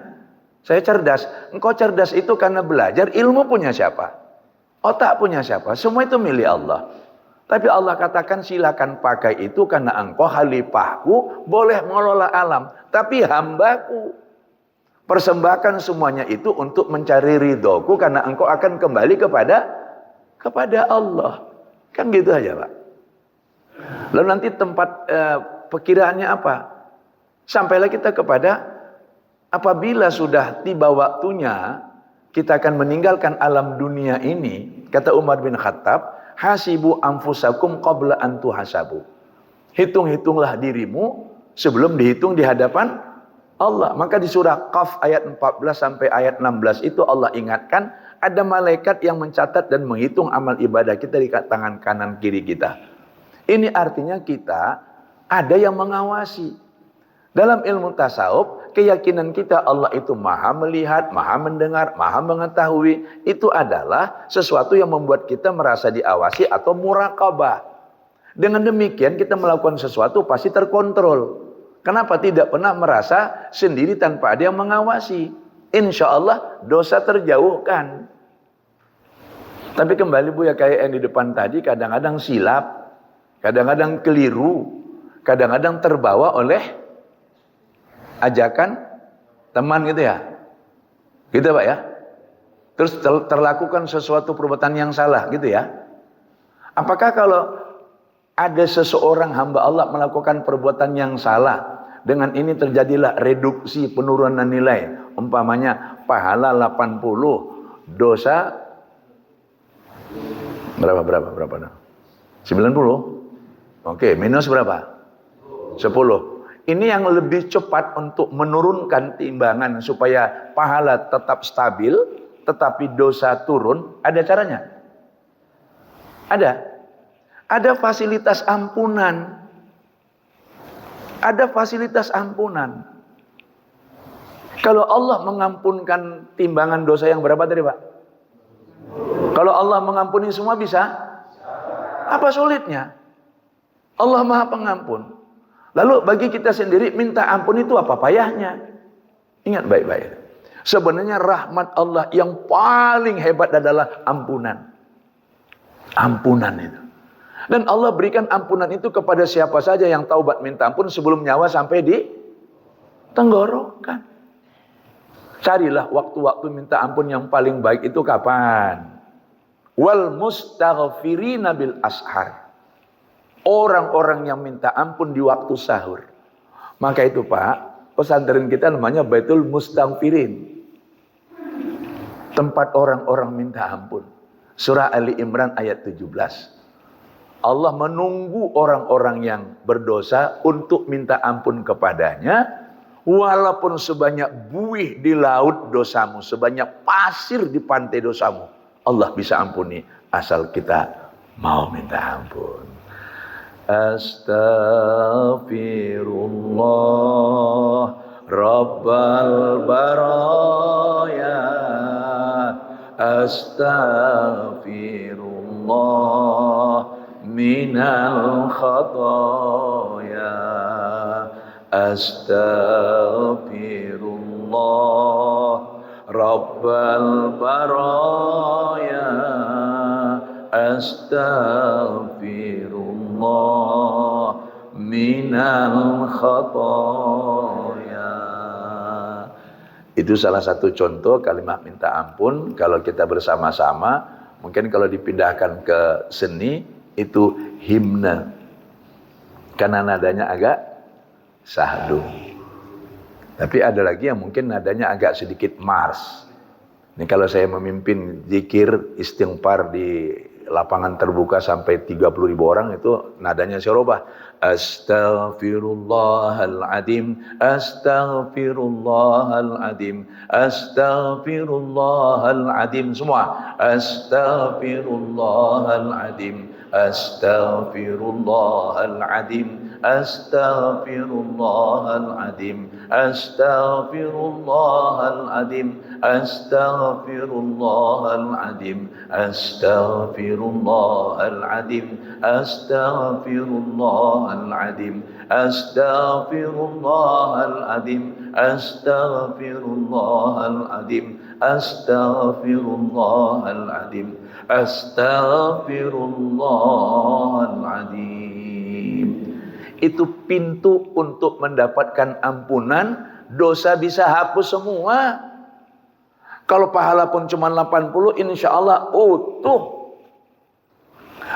Saya cerdas. Engkau cerdas itu karena belajar. Ilmu punya siapa? Otak punya siapa? Semua itu milik Allah. Tapi Allah katakan silakan pakai itu karena engkau khalifahku, boleh mengelola alam. Tapi hambaku. Persembahkan semuanya itu untuk mencari ridhoku karena engkau akan kembali kepada Allah. Kan gitu aja Pak. Lalu nanti tempat perkiraannya apa? Sampailah kita kepada apabila sudah tiba waktunya kita akan meninggalkan alam dunia ini, kata Umar bin Khattab, hasibu anfusakum qabla an tuhasabu. Hitung-hitunglah dirimu sebelum dihitung di hadapan Allah. Maka di surah Qaf ayat 14 sampai ayat 16 itu Allah ingatkan ada malaikat yang mencatat dan menghitung amal ibadah kita di tangan kanan kiri kita. Ini artinya kita ada yang mengawasi. Dalam ilmu tasawuf, keyakinan kita Allah itu maha melihat, maha mendengar, maha mengetahui. Itu adalah sesuatu yang membuat kita merasa diawasi atau muraqabah. Dengan demikian kita melakukan sesuatu pasti terkontrol. Kenapa tidak pernah merasa sendiri tanpa ada yang mengawasi? Insya Allah dosa terjauhkan. Tapi kembali Bu ya, kayak yang di depan tadi, kadang-kadang silap, kadang-kadang keliru, kadang-kadang terbawa oleh ajakan teman gitu ya. Gitu Pak ya. Terus terlakukan sesuatu perbuatan yang salah gitu ya. Apakah kalau ada seseorang hamba Allah melakukan perbuatan yang salah, dengan ini terjadilah reduksi penurunan nilai? Umpamanya pahala 80, dosa berapa? 90? Oke, minus berapa? 10. Ini yang lebih cepat untuk menurunkan timbangan supaya pahala tetap stabil, tetapi dosa turun. Ada caranya? Ada. Ada fasilitas ampunan. Ada fasilitas ampunan. Kalau Allah mengampunkan timbangan dosa yang berapa tadi Pak? Kalau Allah mengampuni semua bisa? Apa sulitnya? Allah Maha Pengampun. Lalu bagi kita sendiri minta ampun itu apa payahnya? Ingat baik-baik. Sebenarnya rahmat Allah yang paling hebat adalah ampunan. Ampunan itu. Dan Allah berikan ampunan itu kepada siapa saja yang taubat minta ampun sebelum nyawa sampai di tenggorokan. Carilah waktu-waktu minta ampun yang paling baik itu kapan? Wal mustaghfirina bil ashar. Orang-orang yang minta ampun di waktu sahur. Maka itu Pak, pesantren kita namanya Baitul Mustaghfirin. Tempat orang-orang minta ampun. Surah Ali Imran ayat 17. Allah menunggu orang-orang yang berdosa untuk minta ampun kepadanya. Walaupun sebanyak buih di laut dosamu, sebanyak pasir di pantai dosamu, Allah bisa ampuni asal kita mau minta ampun. Astaghfirullah Rabbal baraya, astaghfirullah minal khataya, astaghfirullah Rabbal baraya, astaghfirullah minal khataya. Itu salah satu contoh kalimat minta ampun. Kalau kita bersama-sama, mungkin kalau dipindahkan ke seni, itu himne. Karena nadanya agak sahdu. Tapi ada lagi yang mungkin nadanya agak sedikit mars. Ini kalau saya memimpin zikir istighfar di lapangan terbuka sampai 30.000 orang, itu nadanya saya robah. Astaghfirullahaladzim, astaghfirullahaladzim, astaghfirullahaladzim. Semua. Astaghfirullahaladzim, astaghfirullahaladzim, astaghfirullahaladzim, astaghfirullahaladzim, astaghfirullahaladzim, astaghfirullahaladzim, astaghfirullahaladzim, astaghfirullahaladzim, astaghfirullahaladzim, astaghfirullahaladzim, astaghfirullahaladzim. Itu pintu untuk mendapatkan ampunan, dosa bisa hapus semua. Kalau pahala pun cuma 80, insya Allah utuh.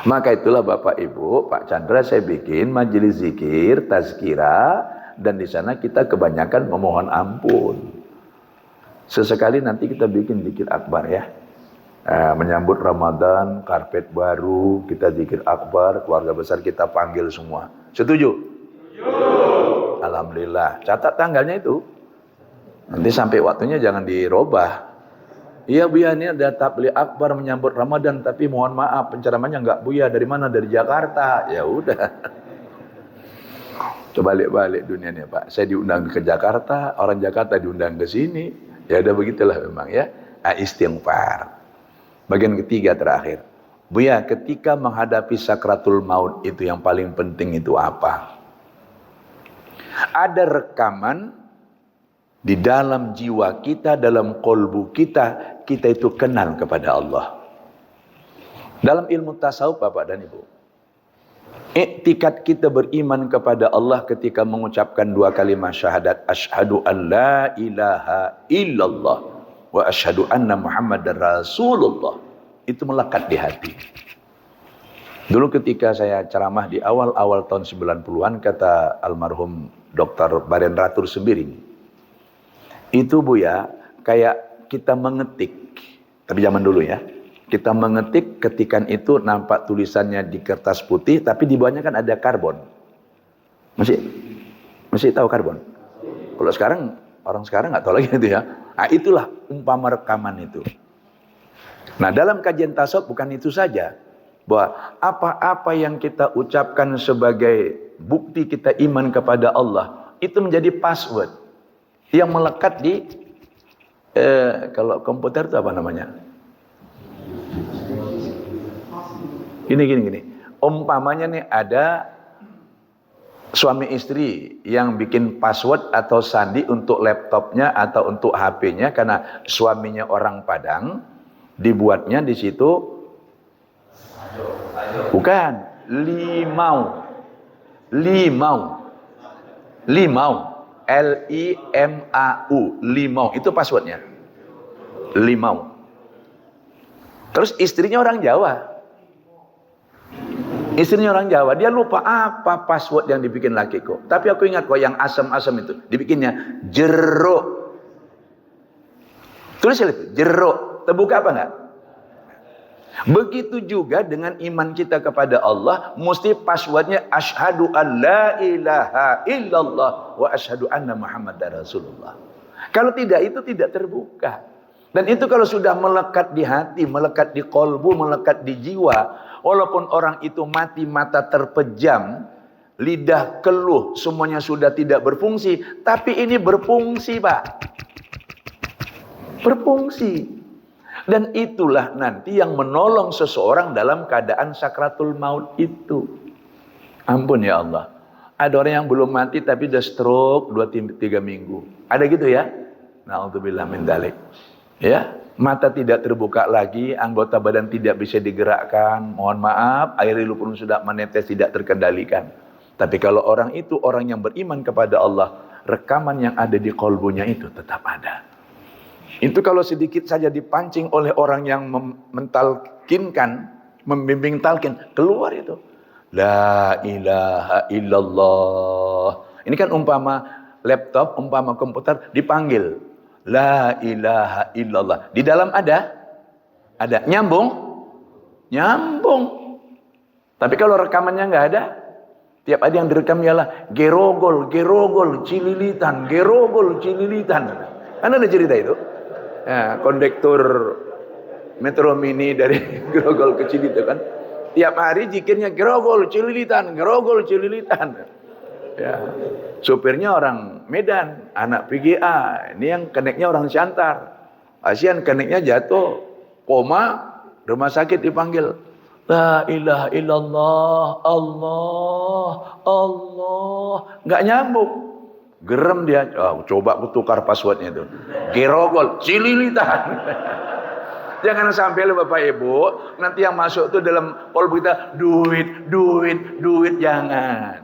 Maka itulah Bapak Ibu, Pak Chandra, saya bikin majelis zikir, tazkirah, dan di sana kita kebanyakan memohon ampun. Sesekali nanti kita bikin zikir akbar ya. Menyambut Ramadan, karpet baru, kita zikir akbar, keluarga besar kita panggil semua. Setuju? Setuju. Alhamdulillah. Catat tanggalnya itu. Nanti sampai waktunya jangan dirubah. Iya Buya, ini ada tabligh akbar menyambut Ramadan, tapi mohon maaf penceramahnya enggak Buya, dari mana? Dari Jakarta. Ya udah. Coba balik dunia nih Pak. Saya diundang ke Jakarta, orang Jakarta diundang ke sini. Ya udah begitulah memang ya. Istighfar. Bagian ketiga terakhir. Buya, ketika menghadapi sakratul maut itu yang paling penting itu apa? Ada rekaman di dalam jiwa kita, dalam kolbu kita, kita itu kenal kepada Allah. Dalam ilmu tasawuf Bapak dan Ibu, iktikad kita beriman kepada Allah ketika mengucapkan dua kalimat syahadat, asyhadu an la ilaha illallah wa asyhadu anna Muhammadar Rasulullah, itu melekat di hati. Dulu ketika saya ceramah di awal-awal tahun 90-an, kata almarhum Dr. Baren Ratur Sembiring, itu Buya, kayak kita mengetik, tapi zaman dulu ya, kita mengetik, ketikan itu nampak tulisannya di kertas putih, tapi di bawahnya kan ada karbon. Masih tahu karbon? Kalau sekarang, orang sekarang nggak tahu lagi itu ya. Nah, itulah umpama rekaman itu. Nah, dalam kajian tasawuf bukan itu saja, bahwa apa-apa yang kita ucapkan sebagai bukti kita iman kepada Allah, itu menjadi password yang melekat di kalau komputer itu apa namanya? Gini. Umpamanya nih ada suami istri yang bikin password atau sandi untuk laptopnya atau untuk HP-nya karena suaminya orang Padang, dibuatnya di situ bukan limau, Limau, limau itu passwordnya, limau. Terus istrinya orang Jawa. Istrinya orang Jawa, dia lupa apa password yang dibikin lakiku. Tapi aku ingat kok yang asam-asam itu, dibikinnya jeruk. Tulis itu, jeruk. Terbuka apa enggak? Begitu juga dengan iman kita kepada Allah, mesti passwordnya asyhadu an la ilaha illallah wa asyhadu anna Muhammadar Rasulullah. Kalau tidak, itu tidak terbuka. Dan itu kalau sudah melekat di hati, melekat di kolbu, melekat di jiwa, walaupun orang itu mati, mata terpejam, lidah keluh, semuanya sudah tidak berfungsi, tapi ini berfungsi, Pak. Berfungsi. Dan itulah nanti yang menolong seseorang dalam keadaan sakratul maut itu. Ampun ya Allah. Ada orang yang belum mati tapi udah stroke 2-3 minggu. Ada gitu ya? Na'udzubillah min dzalik. Ya, mata tidak terbuka lagi, anggota badan tidak bisa digerakkan. Mohon maaf, air liur pun sudah menetes, tidak terkendalikan. Tapi kalau orang itu orang yang beriman kepada Allah, rekaman yang ada di kolbunya itu tetap ada. Itu kalau sedikit saja dipancing oleh orang yang mentalkinkan, membimbing talkin, keluar itu. La ilaha illallah. Ini kan umpama laptop, umpama komputer dipanggil. La ilaha illallah. Di dalam ada? Ada. Nyambung? Nyambung. Tapi kalau rekamannya nggak ada, tiap ada yang direkam ialah gerogol, gerogol, cililitan, gerogol, cililitan. Kan ada cerita itu? Ya, kondektur Metro Mini dari Grogol ke Cililitan kan. Tiap hari zikirnya gerogol, cililitan, gerogol, cililitan. Ya. Supirnya orang Medan, anak PGA. Ini yang keneknya orang Siantar. Kasihan keneknya jatuh, koma, rumah sakit dipanggil. La ilaha illallah, Allah, Allah. Nggak nyambung. Gerem dia. Oh, coba aku tukar passwordnya itu. Gerogol, cililitan. Jangan sampai lu Bapak Ibu, nanti yang masuk tuh dalam kolbu kita duit, duit, duit. Jangan.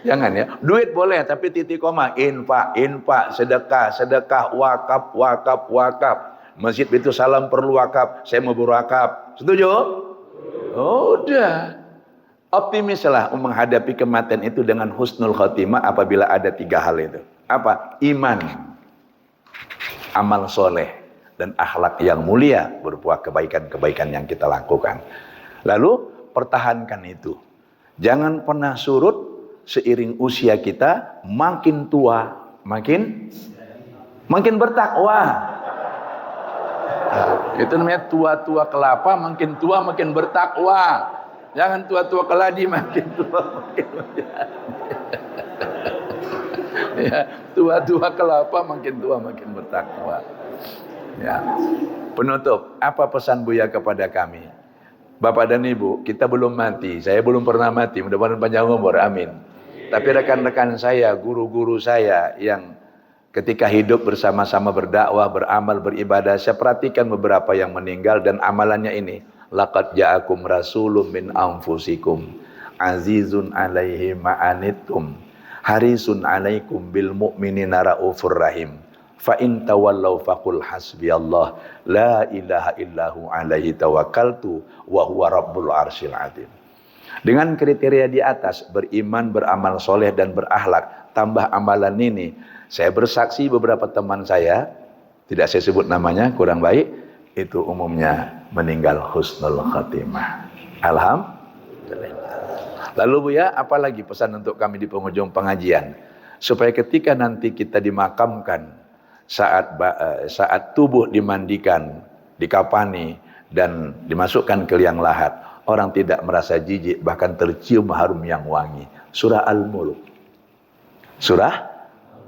Jangan ya. Duit boleh tapi titik koma. Infak, infak, sedekah, sedekah, wakaf, wakaf, wakaf. Masjid itu salam perlu wakaf. Saya mau berwakaf. Setuju? Udah. Optimislah menghadapi kematian itu dengan husnul khotimah apabila ada 3 hal itu. Apa? Iman, amal soleh, dan akhlak yang mulia berupa kebaikan-kebaikan yang kita lakukan. Lalu pertahankan itu. Jangan pernah surut seiring usia kita makin tua, makin bertakwa. Itu namanya tua-tua kelapa, makin tua makin bertakwa. Jangan tua-tua keladi makin tua makin ya, tua-tua kelapa makin tua makin bertakwa. Ya. Penutup, apa pesan Buya kepada kami? Bapak dan Ibu, kita belum mati. Saya belum pernah mati, mudah-mudahan panjang umur, amin. Tapi rekan-rekan saya, guru-guru saya yang ketika hidup bersama-sama berdakwah, beramal, beribadah, saya perhatikan beberapa yang meninggal dan amalannya ini. Laqad ja'akum rasulun min anfusikum azizun alaihi ma'anittum harisun alaikum bil mu'minina raufur rahim. Fa in tawallaw faqul hasbiyallah la ilaha illahu alaihi tawakkaltu wa huwa rabbul arsyil azim. Dengan kriteria di atas, beriman, beramal soleh dan berakhlak, tambah amalan ini, saya bersaksi beberapa teman saya, tidak saya sebut namanya, kurang baik, itu umumnya meninggal husnul khatimah. Alhamdulillah. Lalu Buya, apalagi pesan untuk kami di penghujung pengajian? Supaya ketika nanti kita dimakamkan, saat tubuh dimandikan, dikapani, dan dimasukkan ke liang lahat, orang tidak merasa jijik, bahkan tercium harum yang wangi. Surah Al-Mulk. Surah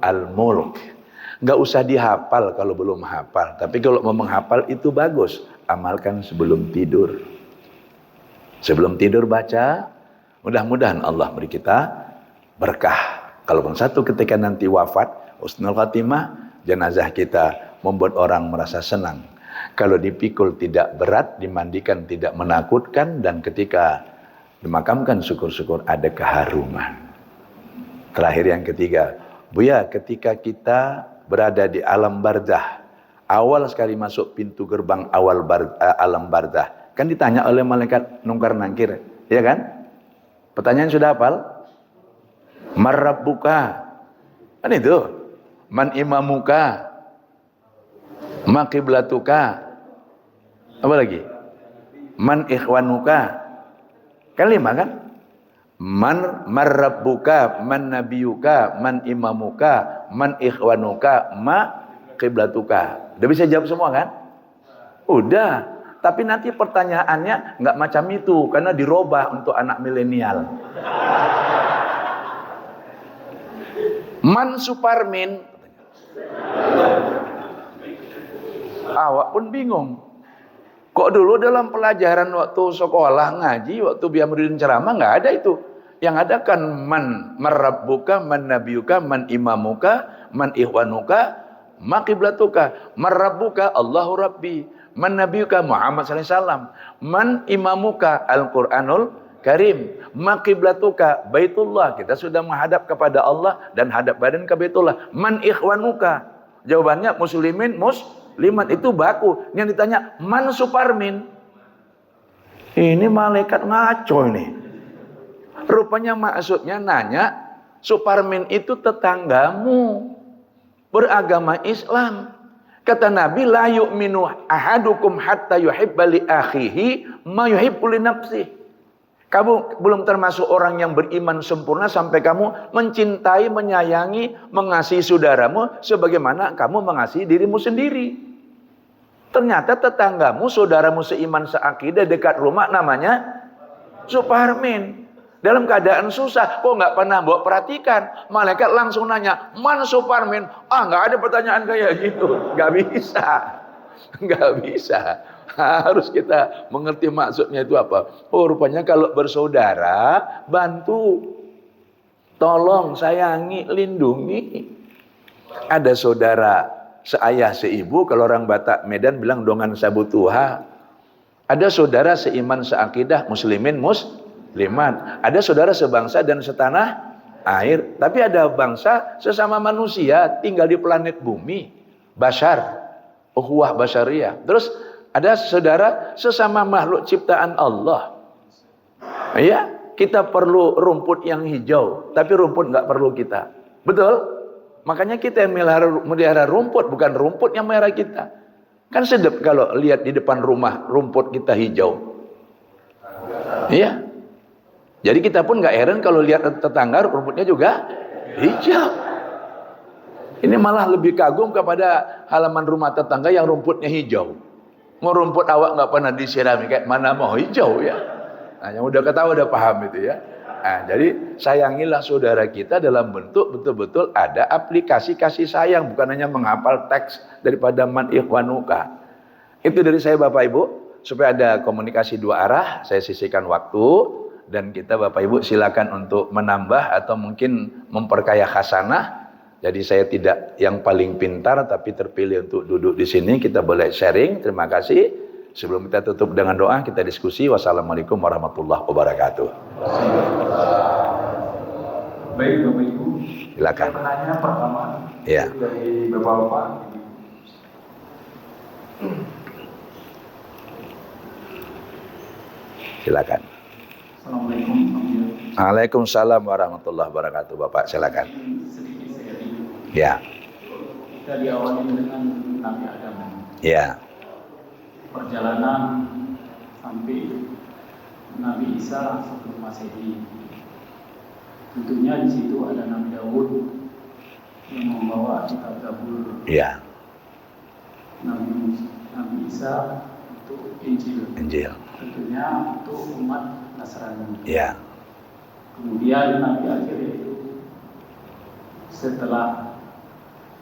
Al-Mulk. Nggak usah dihafal kalau belum hafal. Tapi kalau mau menghafal itu bagus. Amalkan sebelum tidur. Sebelum tidur baca. Mudah-mudahan Allah beri kita berkah. Kalaupun satu ketika nanti wafat, husnul khatimah, jenazah kita membuat orang merasa senang. Kalau dipikul tidak berat, dimandikan tidak menakutkan, dan ketika dimakamkan syukur-syukur ada keharuman. Terakhir yang ketiga, Buya, ketika kita berada di alam barzah, awal sekali masuk pintu gerbang awal alam barzah, kan ditanya oleh malaikat nungkar nangkir, ya kan? Pertanyaan sudah hafal? Marrabbuka, kan itu. Man imamuka, ma qiblatuka, apa lagi? Man ikhwanuka, kan 5 kan? Man marrabbuka, man nabiyuka, man imamuka, man ikhwanuka, ma qiblatuka. Udah bisa jawab semua kan? Udah. Tapi nanti pertanyaannya nggak macam itu, karena dirubah untuk anak milenial. Man Suparmin, awak pun bingung. Kok dulu dalam pelajaran waktu sekolah ngaji, waktu biamudin ceramah nggak ada itu. Yang ada kan man marrabbuka, man nabiyuka, man imamuka, man ikhwanuka, ma qiblatuka. Marrabbuka Allahu Rabbi, man nabiyuka Muhammad sallallahu alaihi wasallam, man imamuka Al-Qur'anul Karim, ma qiblatuka Baitullah. Kita sudah menghadap kepada Allah dan hadap badan ke Baitullah. Man ikhwanuka, jawabannya muslimin muslimat, itu baku. Yang ditanya man Suparmin, ini malaikat ngaco ini. Rupanya maksudnya nanya, Suparmin itu tetanggamu, beragama Islam. Kata Nabi, la yu'minu ahadukum hatta yuhibba li akhihi ma yuhibbu li nafsihi. Kamu belum termasuk orang yang beriman sempurna sampai kamu mencintai, menyayangi, mengasihi saudaramu sebagaimana kamu mengasihi dirimu sendiri. Ternyata tetanggamu, saudaramu seiman seakidah dekat rumah namanya Suparmin. Dalam keadaan susah, kok nggak pernah mbok perhatikan? Malaikat langsung nanya, man Suparmin? Nggak ada pertanyaan kayak gitu. Nggak bisa. Nggak bisa. Harus kita mengerti maksudnya itu apa. Oh, rupanya kalau bersaudara, bantu, tolong, sayangi, lindungi. Ada saudara seayah seibu, kalau orang Batak Medan bilang dongan sabutuha. Ada saudara seiman seakidah, muslimin muslimat. Ada saudara sebangsa dan setanah air. Tapi ada bangsa sesama manusia tinggal di planet bumi, bashar, ukhuwah basyariyah. Terus ada saudara sesama makhluk ciptaan Allah. Ya, kita perlu rumput yang hijau, tapi rumput nggak perlu kita. Betul? Makanya kita yang melihara rumput, bukan rumput yang melihara kita. Kan sedap kalau lihat di depan rumah rumput kita hijau. Iya. Jadi kita pun nggak heran kalau lihat tetangga rumputnya juga hijau. Ini malah lebih kagum kepada halaman rumah tetangga yang rumputnya hijau. Mau rumput awak nggak pernah disirami, kayak mana mau hijau ya. Nah, yang udah ketahui udah paham itu ya. Nah, jadi sayangilah saudara kita dalam bentuk betul-betul ada aplikasi kasih sayang, bukan hanya menghafal teks daripada man ikhwanuka. Itu dari saya Bapak Ibu, supaya ada komunikasi dua arah. Saya sisihkan waktu dan kita Bapak Ibu silakan untuk menambah atau mungkin memperkaya khasanah. Jadi saya tidak yang paling pintar tapi terpilih untuk duduk di sini. Kita boleh sharing. Terima kasih. Sebelum kita tutup dengan doa, kita diskusi. Wassalamualaikum warahmatullahi wabarakatuh. Baik Bapak Ibu. Silakan. Pertanyaan pertama Ya. dari Bapak-bapak. Silakan. Assalamualaikum. Waalaikumsalam warahmatullahi wabarakatuh. Bapak silakan. Ya. Kita diawali dengan Nabi Adam. Ya. Perjalanan sampai Nabi Isa sebelum Masehi. Tentunya di situ ada Nabi Daud yang membawa kitab Zabur. Ya. Nabi Isa untuk Injil. Injil. Tentunya untuk umat Nasrani. Ya. Kemudian Nabi akhir itu setelah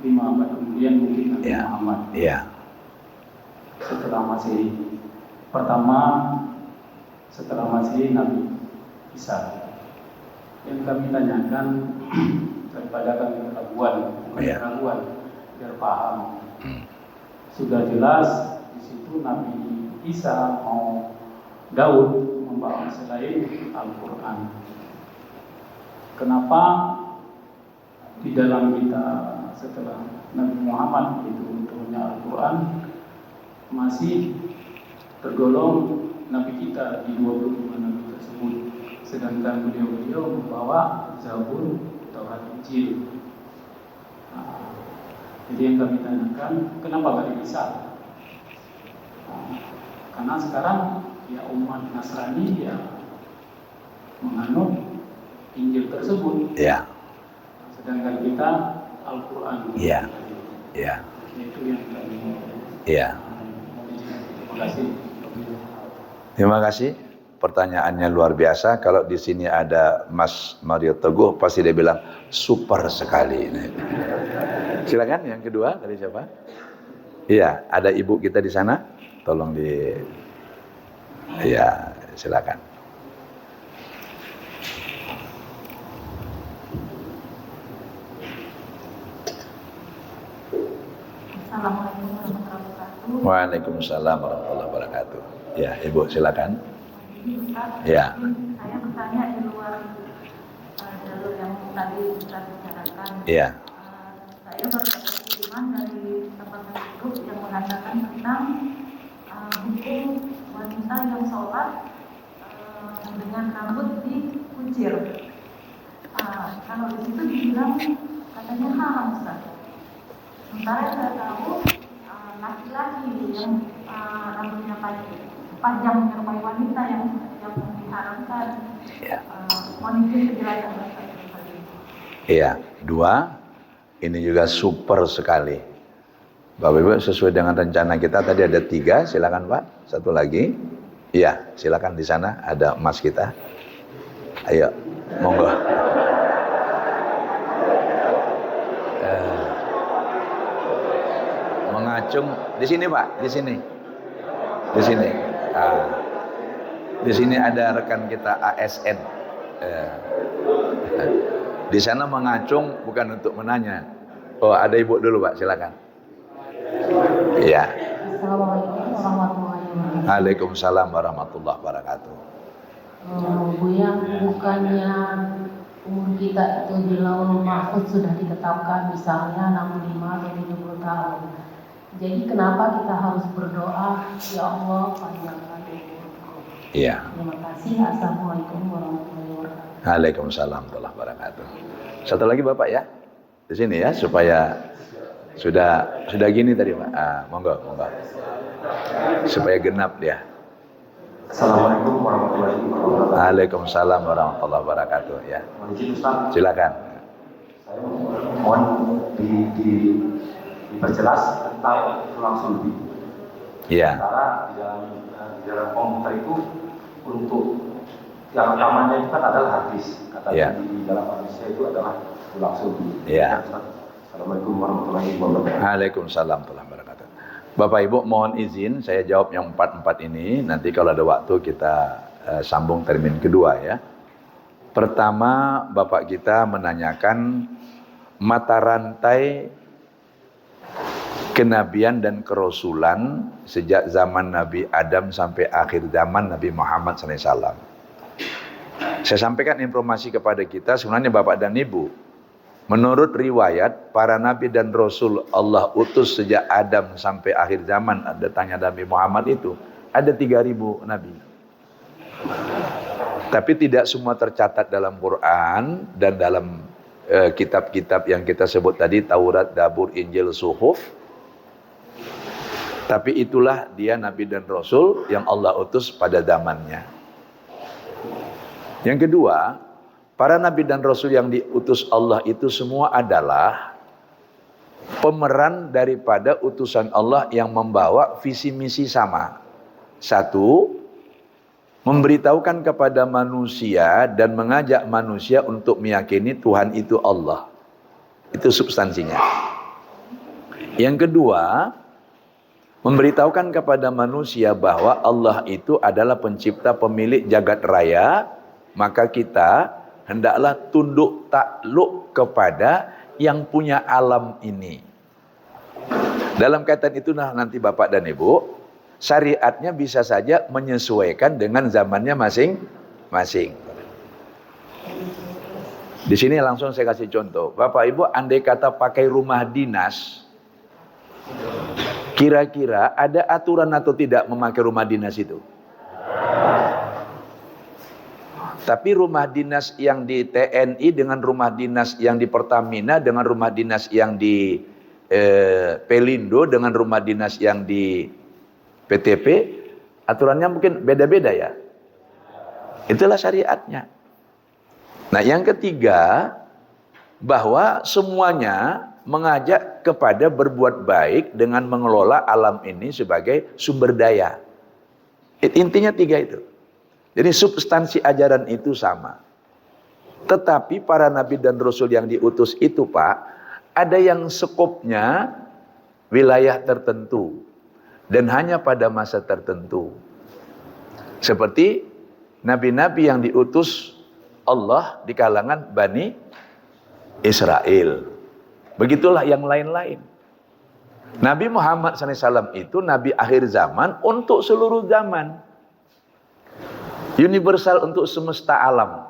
5 abad kemudian mungkin Nabi Muhammad. Ya. Setelah Masehi. Pertama setelah Masehi Nabi Isa. Yang kami tanyakan daripada kami keraguan, bukan Iya. keraguan, biar paham. Sudah jelas di situ Nabi Isa mau Daud membawa selain Al-Quran. Kenapa di dalam kita setelah Nabi Muhammad itu turunnya Al-Quran masih tergolong Nabi kita di 25 Nabi tersebut, sedangkan beliau membawa Zabur, Taurat, Injil. Jadi yang kami tanyakan, kenapa nggak bisa? Karena sekarang ya umat Nasrani ya menganut Injil tersebut, Ya, sedangkan kita Al-Quran. ya, ya, Itu yang kami ya. terima kasih. Terima kasih. Pertanyaannya luar biasa. Kalau di sini ada Mas Mario Teguh, pasti dia bilang super sekali. Silakan yang kedua dari siapa? Iya, ada ibu kita di sana. Tolong di. Iya, silakan. Assalamualaikum warahmatullahi wabarakatuh. Waalaikumsalam warahmatullahi wabarakatuh. Ya, ibu silakan. Jadi Ustaz, Ya. saya bertanya di luar jalur yang tadi Ustaz bicarakan. Iya. Saya baru dapat kiriman dari tempat Facebook yang mengatakan tentang hukum wanita yang sholat dengan rambut dikuncir. Kalau di situ dibilang katanya haram Ustaz. Sementara saya tahu laki-laki yang rambutnya panjang menyerupai wanita yang diharamkan. Ya. Mohon izin penjelasan Ustaz. Iya, dua. Ini juga super sekali. Bapak Ibu, sesuai dengan rencana kita tadi ada 3, silakan Pak. Satu lagi. Iya, silakan di sana ada emas kita. Ayo, monggo. Mengacung di sini Pak, di sini. Di sini. Di sini ada rekan kita ASN. Di sana mengacung bukan untuk menanya. Oh, ada ibu dulu Pak, silakan. Iya. Assalamualaikum warahmatullahi wabarakatuh. Waalaikumsalam warahmatullahi wabarakatuh. Bu yang bukannya umur kita itu di Lauhul Mahfuz sudah ditetapkan misalnya 65 atau 70 tahun. Jadi kenapa kita harus berdoa, ya Allah panjangkan umurku. Iya. Terima kasih. Assalamualaikum warahmatullahi wabarakatuh. Waalaikumsalam warahmatullahi wabarakatuh. Satu lagi Bapak ya. Di sini ya supaya sudah gini tadi Pak. Monggo. Supaya genap dia. Assalamualaikum warahmatullahi wabarakatuh. Waalaikumsalam warahmatullahi wabarakatuh ya. Mohon izin Ustaz, Silakan. saya mohon diperjelas tentang tulang sulbi. Iya. Karena di dalam komputer itu untuk yang utamanya itu kan adalah hadis. Katanya Iya. di dalam hadisnya itu adalah tulang sulbi. Iya. Assalamualaikum warahmatullahi wabarakatuh. Waalaikumsalam warahmatullahi wabarakatuh. Bapak Ibu mohon izin saya jawab yang 4 ini. Nanti kalau ada waktu kita sambung termin kedua ya. Pertama Bapak kita menanyakan mata rantai kenabian dan kerasulan sejak zaman Nabi Adam sampai akhir zaman Nabi Muhammad SAW. Saya sampaikan informasi kepada kita sebenarnya Bapak dan Ibu. Menurut riwayat, para nabi dan rasul Allah utus sejak Adam sampai akhir zaman, ada tanya Nabi Muhammad itu, ada 3.000 nabi. Tapi tidak semua tercatat dalam Quran dan dalam kitab-kitab yang kita sebut tadi, Taurat, Zabur, Injil, Suhuf. Tapi itulah dia nabi dan rasul yang Allah utus pada zamannya. Yang kedua, para nabi dan rasul yang diutus Allah itu semua adalah pemeran daripada utusan Allah yang membawa visi misi sama. Satu, memberitahukan kepada manusia dan mengajak manusia untuk meyakini Tuhan itu Allah. Itu substansinya. Yang kedua, memberitahukan kepada manusia bahwa Allah itu adalah pencipta pemilik jagat raya, maka kita hendaklah tunduk takluk kepada yang punya alam ini. Dalam kaitan itu nanti Bapak dan Ibu, syariatnya bisa saja menyesuaikan dengan zamannya masing-masing. Di sini langsung saya kasih contoh. Bapak Ibu, andai kata pakai rumah dinas, kira-kira ada aturan atau tidak memakai rumah dinas itu? Tapi rumah dinas yang di TNI dengan rumah dinas yang di Pertamina dengan rumah dinas yang di Pelindo dengan rumah dinas yang di PTP, aturannya mungkin beda-beda ya. Itulah syariatnya. Nah, yang ketiga, bahwa semuanya mengajak kepada berbuat baik dengan mengelola alam ini sebagai sumber daya. Intinya tiga itu. Jadi substansi ajaran itu sama. Tetapi para nabi dan rasul yang diutus itu, Pak, ada yang skopnya wilayah tertentu dan hanya pada masa tertentu. Seperti nabi-nabi yang diutus Allah di kalangan Bani Israel. Begitulah yang lain-lain. Nabi Muhammad SAW itu nabi akhir zaman untuk seluruh zaman. Universal untuk semesta alam.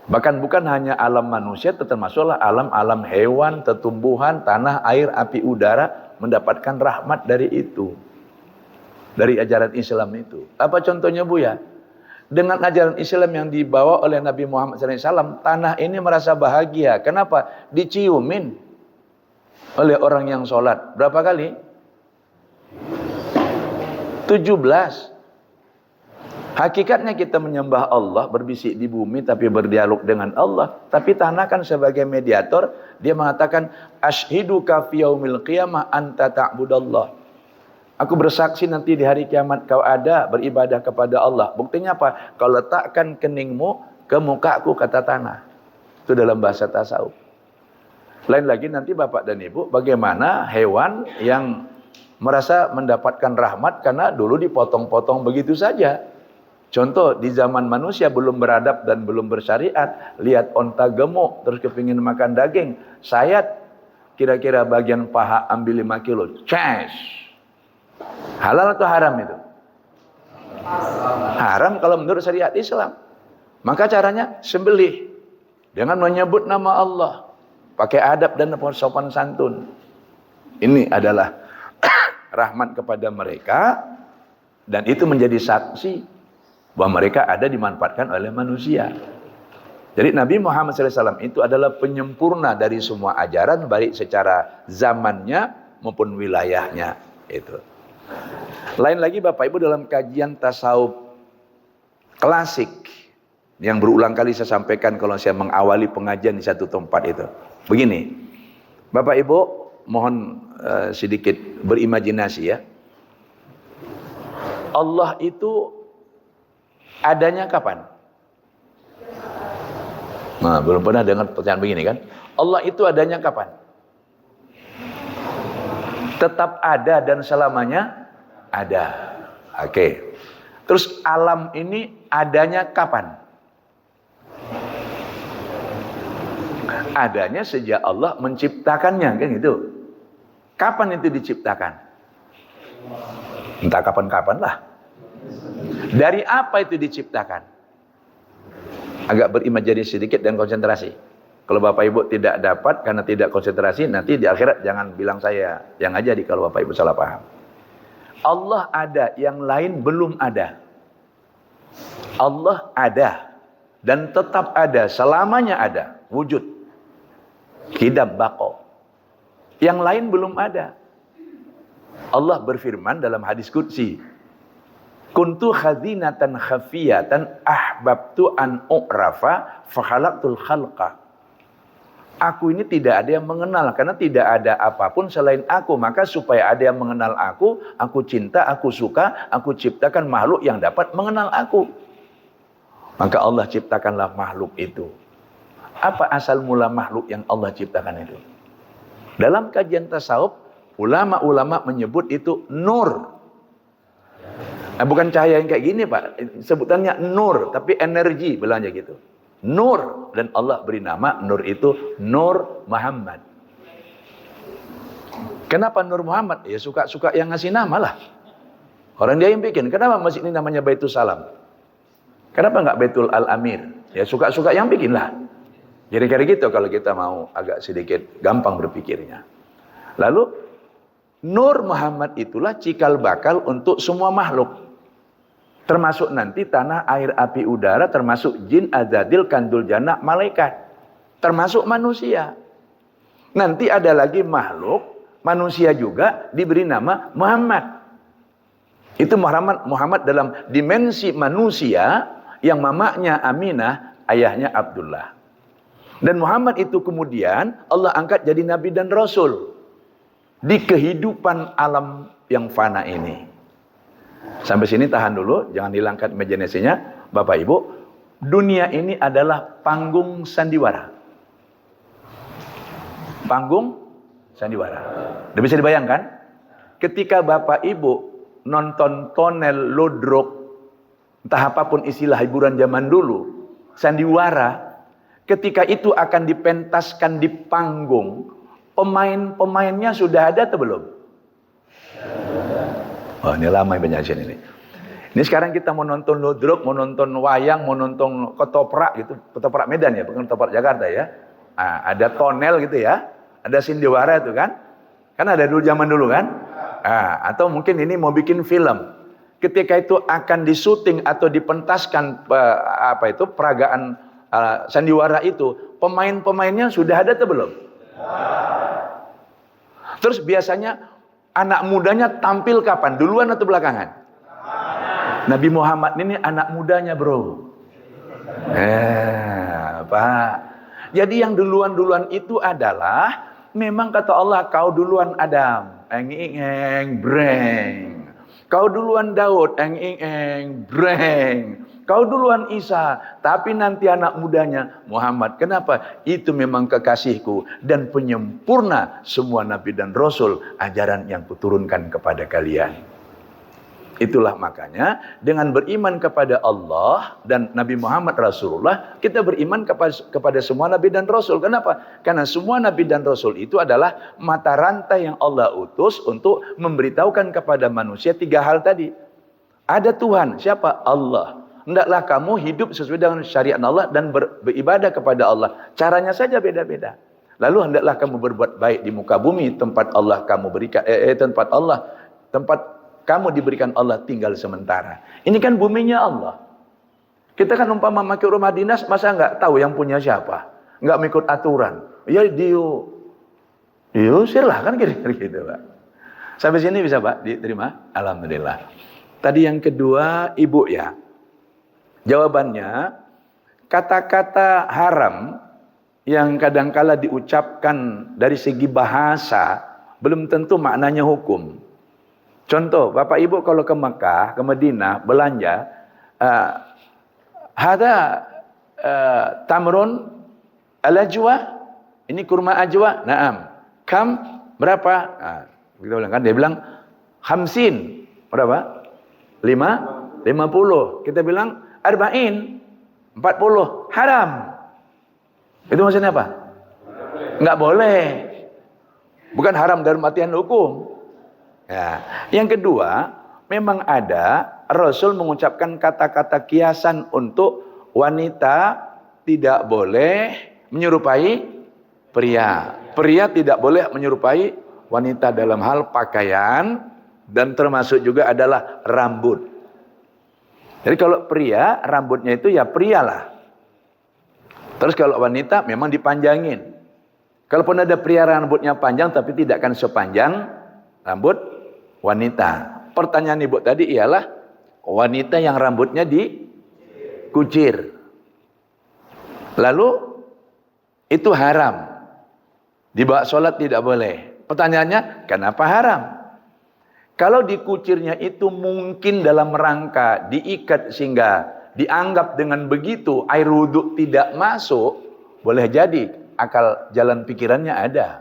Bahkan bukan hanya alam manusia, termasuklah alam-alam hewan, tumbuhan, tanah, air, api, udara, mendapatkan rahmat dari itu. Dari ajaran Islam itu. Apa contohnya, Bu ya? Dengan ajaran Islam yang dibawa oleh Nabi Muhammad SAW, tanah ini merasa bahagia. Kenapa? Diciumin oleh orang yang sholat. Berapa kali? 17. Hakikatnya kita menyembah Allah, berbisik di bumi tapi berdialog dengan Allah. Tapi tanah kan sebagai mediator, dia mengatakan asyhiduka fi yaumil qiyamah anta ta'budallah. Aku bersaksi nanti di hari kiamat kau ada beribadah kepada Allah. Buktinya apa? Kau letakkan keningmu ke mukaku, kata tanah. Itu dalam bahasa tasawuf. Lain lagi nanti Bapak dan Ibu, bagaimana hewan yang merasa mendapatkan rahmat karena dulu dipotong-potong begitu saja. Contoh, di zaman manusia belum beradab dan belum bersyariat, lihat onta gemuk terus kepingin makan daging, sayat kira-kira bagian paha ambil 5 kilo, ces. Halal atau haram itu? Haram kalau menurut syariat Islam. Maka caranya sembelih dengan menyebut nama Allah, pakai adab dan sopan santun. Ini adalah rahmat kepada mereka, dan itu menjadi saksi bahwa mereka ada dimanfaatkan oleh manusia. Jadi Nabi Muhammad SAW itu adalah penyempurna dari semua ajaran, baik secara zamannya maupun wilayahnya. Itu. Lain lagi Bapak Ibu, dalam kajian tasawuf klasik yang berulang kali saya sampaikan kalau saya mengawali pengajian di satu tempat itu. Begini, Bapak Ibu mohon sedikit berimajinasi ya. Allah itu adanya kapan? Nah, belum pernah dengar pertanyaan begini kan? Allah itu adanya kapan? Tetap ada dan selamanya ada. Oke. Terus alam ini adanya kapan? Adanya sejak Allah menciptakannya, kan gitu. Kapan itu diciptakan? Entah kapan-kapan lah. Dari apa itu diciptakan? Agak berimajinasi sedikit dan konsentrasi. Kalau Bapak Ibu tidak dapat karena tidak konsentrasi, nanti di akhirat jangan bilang saya yang aja kalau Bapak Ibu salah paham. Allah ada, yang lain belum ada. Allah ada dan tetap ada, selamanya ada, wujud. Kidam baqo. Yang lain belum ada. Allah berfirman dalam hadis qudsi, kuntu khazinatan khafiyatan ahbabtu an u'rafa fakhalaqtul khalqa. Aku ini tidak ada yang mengenal karena tidak ada apapun selain aku, maka supaya ada yang mengenal aku cinta, aku suka, aku ciptakan makhluk yang dapat mengenal aku. Maka Allah ciptakanlah makhluk itu. Apa asal mula makhluk yang Allah ciptakan itu? Dalam kajian tasawuf, ulama-ulama menyebut itu nur. Nah, bukan cahaya yang kayak gini Pak, sebutannya nur, tapi energi, bilangnya gitu. Nur, dan Allah beri nama Nur itu Nur Muhammad. Kenapa Nur Muhammad? Ya suka-suka yang ngasih nama lah. Orang dia yang bikin. Kenapa masjid ini namanya Baitul Salam? Kenapa nggak Baitul Al-Amir? Ya suka-suka yang bikin lah. Kira-kira gitu kalau kita mau agak sedikit gampang berpikirnya. Lalu Nur Muhammad itulah cikal bakal untuk semua makhluk. Termasuk nanti tanah, air, api, udara, termasuk jin, azadil, kandul, jannah, malaikat. Termasuk manusia. Nanti ada lagi makhluk, manusia juga diberi nama Muhammad. Itu Muhammad dalam dimensi manusia yang mamanya Aminah, ayahnya Abdullah. Dan Muhammad itu kemudian Allah angkat jadi nabi dan rasul di kehidupan alam yang fana ini. Sampai sini tahan dulu, jangan hilangkan imajinasinya. Bapak Ibu, dunia ini adalah panggung sandiwara. Panggung sandiwara. Udah bisa dibayangkan? Ketika Bapak Ibu nonton tonel, lodrok, entah apapun istilah hiburan zaman dulu, sandiwara, ketika itu akan dipentaskan di panggung, pemain-pemainnya sudah ada atau belum? Oh, ini lama penyajian ini. Ini sekarang kita mau nonton lodrok, mau nonton wayang, mau nonton ketoprak gitu, ketoprak Medan ya, bukan ketoprak Jakarta ya. Nah, ada tonel gitu ya, ada sandiwara itu kan ada dulu zaman dulu kan. Nah, atau mungkin ini mau bikin film. Ketika itu akan disuting atau dipentaskan peragaan sandiwara itu, pemain-pemainnya sudah ada atau belum? Terus biasanya anak mudanya tampil kapan? Duluan atau belakangan? Nabi Muhammad ini anak mudanya, bro. Pak. Jadi yang duluan-duluan itu adalah memang kata Allah, kau duluan Adam, eng breng. Kau duluan Daud, eng breng. Kau duluan Isa, tapi nanti anak mudanya Muhammad. Kenapa? Itu memang kekasihku dan penyempurna semua nabi dan rasul, ajaran yang kuturunkan kepada kalian. Itulah makanya dengan beriman kepada Allah dan Nabi Muhammad Rasulullah, kita beriman kepada semua nabi dan rasul. Kenapa? Karena semua nabi dan rasul itu adalah mata rantai yang Allah utus untuk memberitahukan kepada manusia tiga hal tadi. Ada Tuhan, siapa? Allah. Hendaklah kamu hidup sesuai dengan syariat Allah dan beribadah kepada Allah. Caranya saja beda-beda. Lalu hendaklah kamu berbuat baik di muka bumi, tempat Allah kamu berikan tempat kamu diberikan Allah tinggal sementara. Ini kan buminya Allah. Kita kan umpama pakai rumah dinas, masa nggak tahu yang punya siapa? Nggak mengikut aturan. Ya diusir lah kan kira-kira gitu, Pak. Sampai sini bisa, Pak? Diterima? Alhamdulillah. Tadi yang kedua, Ibu ya. Jawabannya, kata-kata haram yang kadangkala diucapkan dari segi bahasa belum tentu maknanya hukum. Contoh, Bapak Ibu kalau ke Mekah, ke Madinah belanja, ada tamrun al-ajwa, ini kurma ajwa, naam. Kam berapa? Nah, kita bilang kan, dia bilang 50, berapa? 50. Kita bilang 40, haram. Itu maksudnya apa? Enggak boleh. Bukan haram dalam artian hukum. Ya. Yang kedua, memang ada Rasul mengucapkan kata-kata kiasan untuk wanita tidak boleh menyerupai pria. Pria tidak boleh menyerupai wanita dalam hal pakaian dan termasuk juga adalah rambut. Jadi kalau pria, rambutnya itu ya prialah. Terus kalau wanita memang dipanjangin. Kalaupun ada pria rambutnya panjang tapi tidak akan sepanjang rambut wanita. Pertanyaan Ibu tadi ialah wanita yang rambutnya dikucir. Lalu itu haram. Dibawa sholat tidak boleh. Pertanyaannya, kenapa haram? Kalau dikucirnya itu mungkin dalam rangka diikat sehingga dianggap dengan begitu air wudhu tidak masuk, boleh jadi akal jalan pikirannya ada.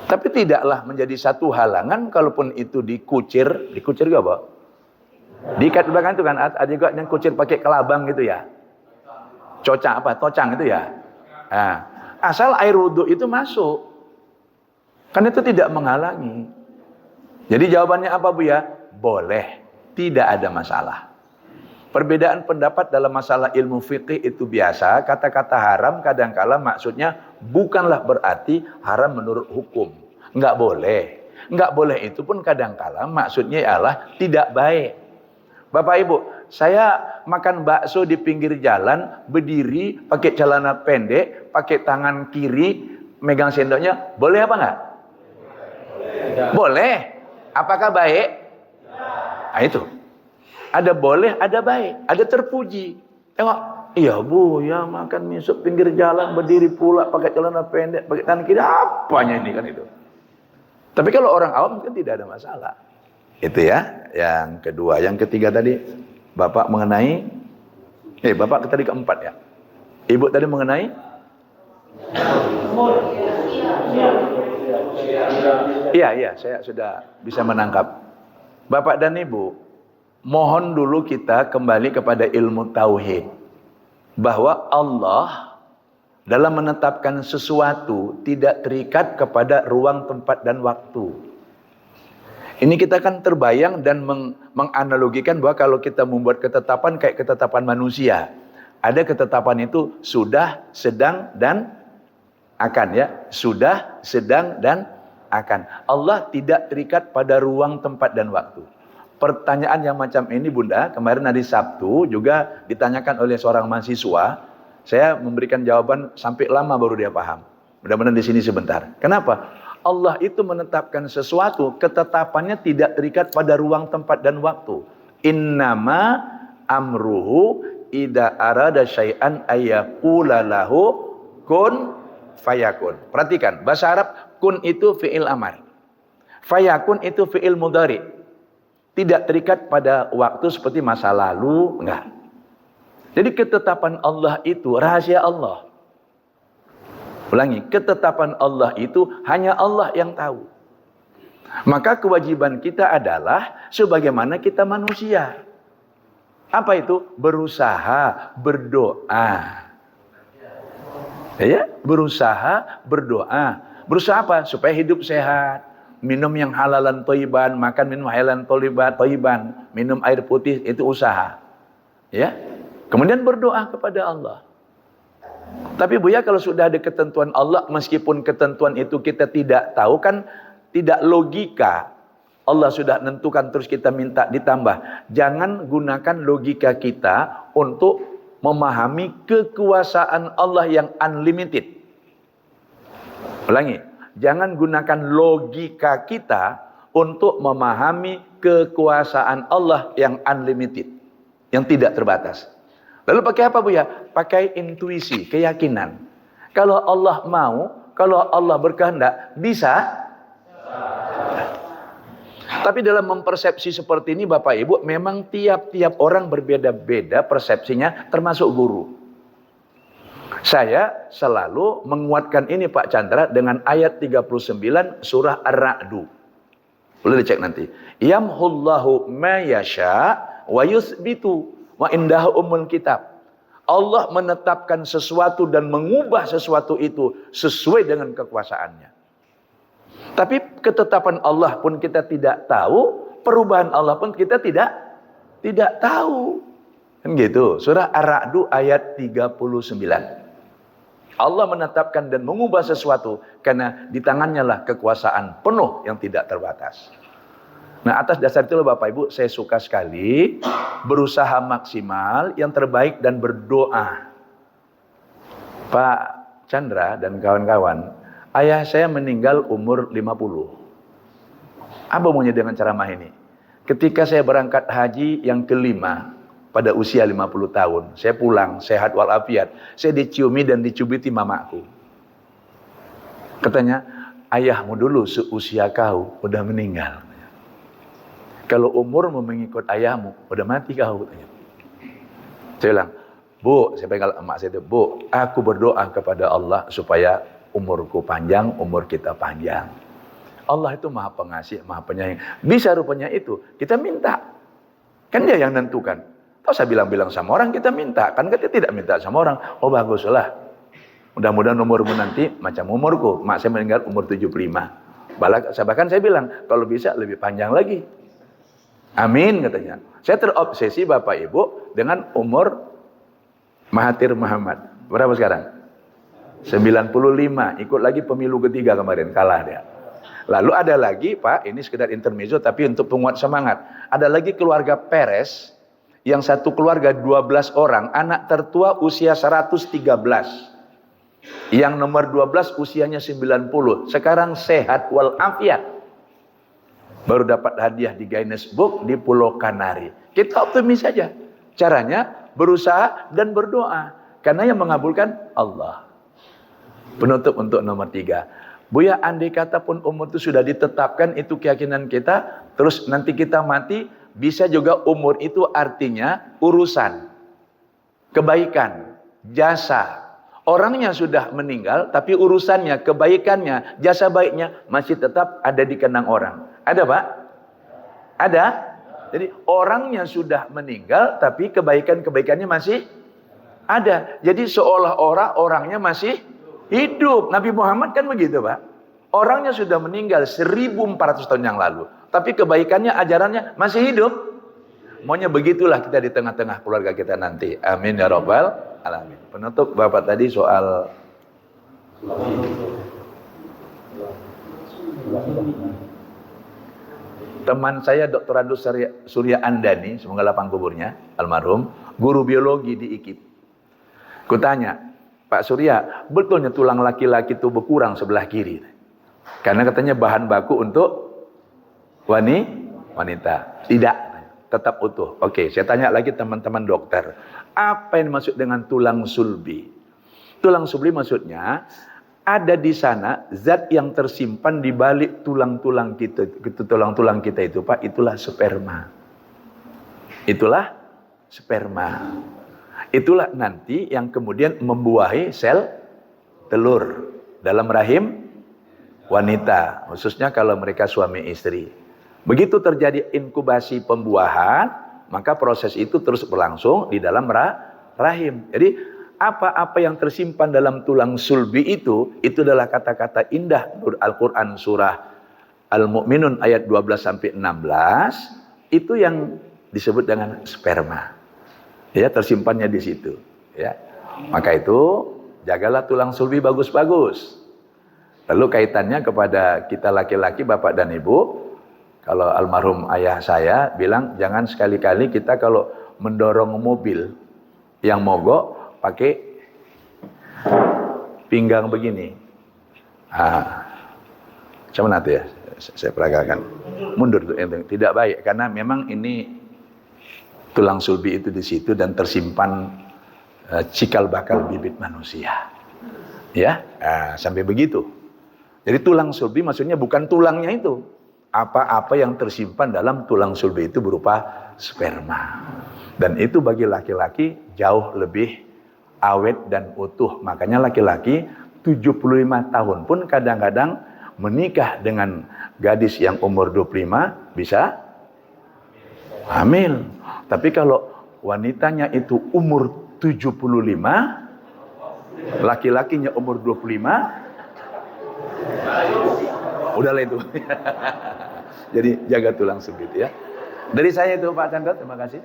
Tapi tidaklah menjadi satu halangan kalaupun itu dikucir juga, Pak. Diikat di belakang itu kan ada juga yang kucir pakai kelabang gitu ya. Cocang apa? Tocang itu ya. Nah, asal air wudhu itu masuk. Kan itu tidak menghalangi. Jadi jawabannya apa Bu ya? Boleh. Tidak ada masalah. Perbedaan pendapat dalam masalah ilmu fikih itu biasa. Kata-kata haram kadangkala maksudnya bukanlah berarti haram menurut hukum. Enggak boleh. Enggak boleh itu pun kadangkala maksudnya ialah tidak baik. Bapak Ibu, saya makan bakso di pinggir jalan, berdiri, pakai celana pendek, pakai tangan kiri, megang sendoknya, boleh apa enggak? Boleh. Apakah baik? Nah itu. Ada boleh, ada baik, ada terpuji. Tengok, iya Bu, ya makan mie sup pinggir jalan, berdiri pula, pakai celana pendek, pakai tangan kiri, apanya ini kan itu. Tapi kalau orang awam kan tidak ada masalah. Itu ya, yang kedua. Yang ketiga tadi, Bapak mengenai, Bapak tadi keempat ya. Ibu tadi mengenai? Iya, saya sudah bisa menangkap. Bapak dan Ibu, mohon dulu kita kembali kepada ilmu tauhid. Bahwa Allah dalam menetapkan sesuatu tidak terikat kepada ruang, tempat, dan waktu. Ini kita kan terbayang dan menganalogikan bahwa kalau kita membuat ketetapan kayak ketetapan manusia. Ada ketetapan itu sudah, sedang, dan akan ya. Sudah, sedang, dan akan. Allah tidak terikat pada ruang, tempat, dan waktu. Pertanyaan yang macam ini Bunda, kemarin hari Sabtu juga ditanyakan oleh seorang mahasiswa. Saya memberikan jawaban sampai lama baru dia paham. Mudah-mudahan di sini sebentar. Kenapa? Allah itu menetapkan sesuatu, ketetapannya tidak terikat pada ruang, tempat, dan waktu. Innama amruhu idza arada syai'an ayyaqula lahu kun fayakun. Perhatikan, bahasa Arab kun itu fi'il amar. Fayakun itu fi'il mudhari. Tidak terikat pada waktu seperti masa lalu, enggak. Jadi ketetapan Allah itu rahasia Allah. Ulangi, ketetapan Allah itu hanya Allah yang tahu. Maka kewajiban kita adalah sebagaimana kita manusia. Apa itu? Berusaha, berdoa. Ya, berusaha, berdoa. Berusaha apa? Supaya hidup sehat. Minum yang halalan thayyiban, makan minum halalan thayyiban, minum air putih, itu usaha. Ya. Kemudian berdoa kepada Allah. Tapi Bu ya, kalau sudah ada ketentuan Allah, meskipun ketentuan itu kita tidak tahu, kan tidak logika. Allah sudah nentukan terus kita minta ditambah. Jangan gunakan logika kita untuk memahami kekuasaan Allah yang unlimited. Ulangi, jangan gunakan logika kita untuk memahami kekuasaan Allah yang unlimited, yang tidak terbatas. Lalu pakai apa Bu ya? Pakai intuisi, keyakinan. Kalau Allah mau, kalau Allah berkehendak, bisa. Tapi dalam mempersepsi seperti ini Bapak Ibu, memang tiap-tiap orang berbeda-beda persepsinya, termasuk guru. Saya selalu menguatkan ini Pak Chandra dengan ayat 39 surah Ar-Ra'du. Boleh dicek nanti. Yamhullahu ma yasha wa yuthbitu wa indahu ummul kitab. Allah menetapkan sesuatu dan mengubah sesuatu itu sesuai dengan kekuasaannya. Tapi ketetapan Allah pun kita tidak tahu, perubahan Allah pun kita tidak tahu. Kan gitu. Surah Ar-Ra'du ayat 39. Allah menetapkan dan mengubah sesuatu karena di tangannya lah kekuasaan penuh yang tidak terbatas. Nah, atas dasar itu Bapak Ibu, saya suka sekali berusaha maksimal yang terbaik dan berdoa. Pak Chandra dan kawan-kawan, ayah saya meninggal umur 50. Apa maunya dengan ceramah ini? Ketika saya berangkat haji yang kelima pada usia 50 tahun, saya pulang sehat walafiat, saya diciumi dan dicubiti mamaku. Katanya, ayahmu dulu seusia kau udah meninggal. Kalau umurmu mengikut ayahmu, udah mati kau. Saya bilang, Bu, saya pegang emak saya itu, Bu, aku berdoa kepada Allah supaya umurku panjang, umur kita panjang. Allah itu maha pengasih, maha penyayang. Bisa rupanya itu, kita minta. Kan dia yang nentukan. Tak usah bilang-bilang sama orang kita minta. Kan kita tidak minta sama orang. Oh baguslah. Mudah-mudahan umurmu nanti macam umurku. Mak saya meninggal umur 75. Bahkan saya bilang, kalau bisa lebih panjang lagi. Amin katanya. Saya terobsesi Bapak Ibu dengan umur Mahathir Muhammad. Berapa sekarang? 95. Ikut lagi pemilu ketiga kemarin. Kalah dia. Lalu ada lagi Pak, ini sekedar intermezzo tapi untuk penguat semangat. Ada lagi keluarga Perez. Yang satu keluarga 12 orang. Anak tertua usia 113. Yang nomor 12 usianya 90. Sekarang sehat walafiat. Baru dapat hadiah di Guinness Book di Pulau Kanari. Kita optimis saja. Caranya berusaha dan berdoa. Karena yang mengabulkan Allah. Penutup untuk nomor 3. Buya, andai kata pun umur itu sudah ditetapkan, itu keyakinan kita. Terus nanti kita mati, bisa juga umur itu artinya urusan. Kebaikan, jasa. Orangnya sudah meninggal, tapi urusannya, kebaikannya, jasa baiknya masih tetap ada di kenang orang. Ada Pak? Ada? Jadi orangnya sudah meninggal, tapi kebaikan-kebaikannya masih ada. Jadi seolah-olah orangnya masih hidup. Nabi Muhammad kan begitu Pak. Orangnya sudah meninggal 1400 tahun yang lalu. Tapi kebaikannya, ajarannya masih hidup. Maunya begitulah kita di tengah-tengah keluarga kita nanti. Amin ya Rabbal alamin. Penutup Bapak tadi soal teman saya Dr. Andus Surya Andani, semoga lapang kuburnya, almarhum, guru biologi di IKIP. Kutanya, Pak Surya, betulnya tulang laki-laki itu berkurang sebelah kiri? Karena katanya bahan baku untuk wanita. Tidak, tetap utuh. Oke, saya tanya lagi teman-teman dokter. Apa yang dimaksud dengan tulang sulbi? Tulang sulbi maksudnya ada di sana zat yang tersimpan di balik tulang-tulang kita. Tulang-tulang kita itu Pak, itulah sperma. Itulah sperma. Itulah nanti yang kemudian membuahi sel telur dalam rahim wanita, khususnya kalau mereka suami istri. Begitu terjadi inkubasi pembuahan, maka proses itu terus berlangsung di dalam rahim. Jadi apa-apa yang tersimpan dalam tulang sulbi itu adalah kata-kata indah Al-Quran surah Al-Mu'minun ayat 12-16, itu yang disebut dengan sperma. Ya, tersimpannya di situ. Ya. Maka itu jagalah tulang sulbi bagus-bagus. Lalu kaitannya kepada kita laki-laki, bapak dan ibu, kalau almarhum ayah saya bilang jangan sekali-kali kita kalau mendorong mobil yang mogok pakai pinggang begini. Macam mana tuh ya? Saya peragakan. Mundur tuh, tidak baik karena memang ini tulang sulbi itu di situ dan tersimpan cikal bakal bibit manusia. Ya, sampai begitu. Jadi tulang sulbi maksudnya bukan tulangnya itu. Apa-apa yang tersimpan dalam tulang sulbi itu berupa sperma. Dan itu bagi laki-laki jauh lebih awet dan utuh. Makanya laki-laki 75 tahun pun kadang-kadang menikah dengan gadis yang umur 25 bisa hamil. Tapi kalau wanitanya itu umur 75, laki-lakinya umur 25, udahlah itu. Jadi jaga tulang sulbi ya. Dari saya itu Pak Chandra, terima kasih.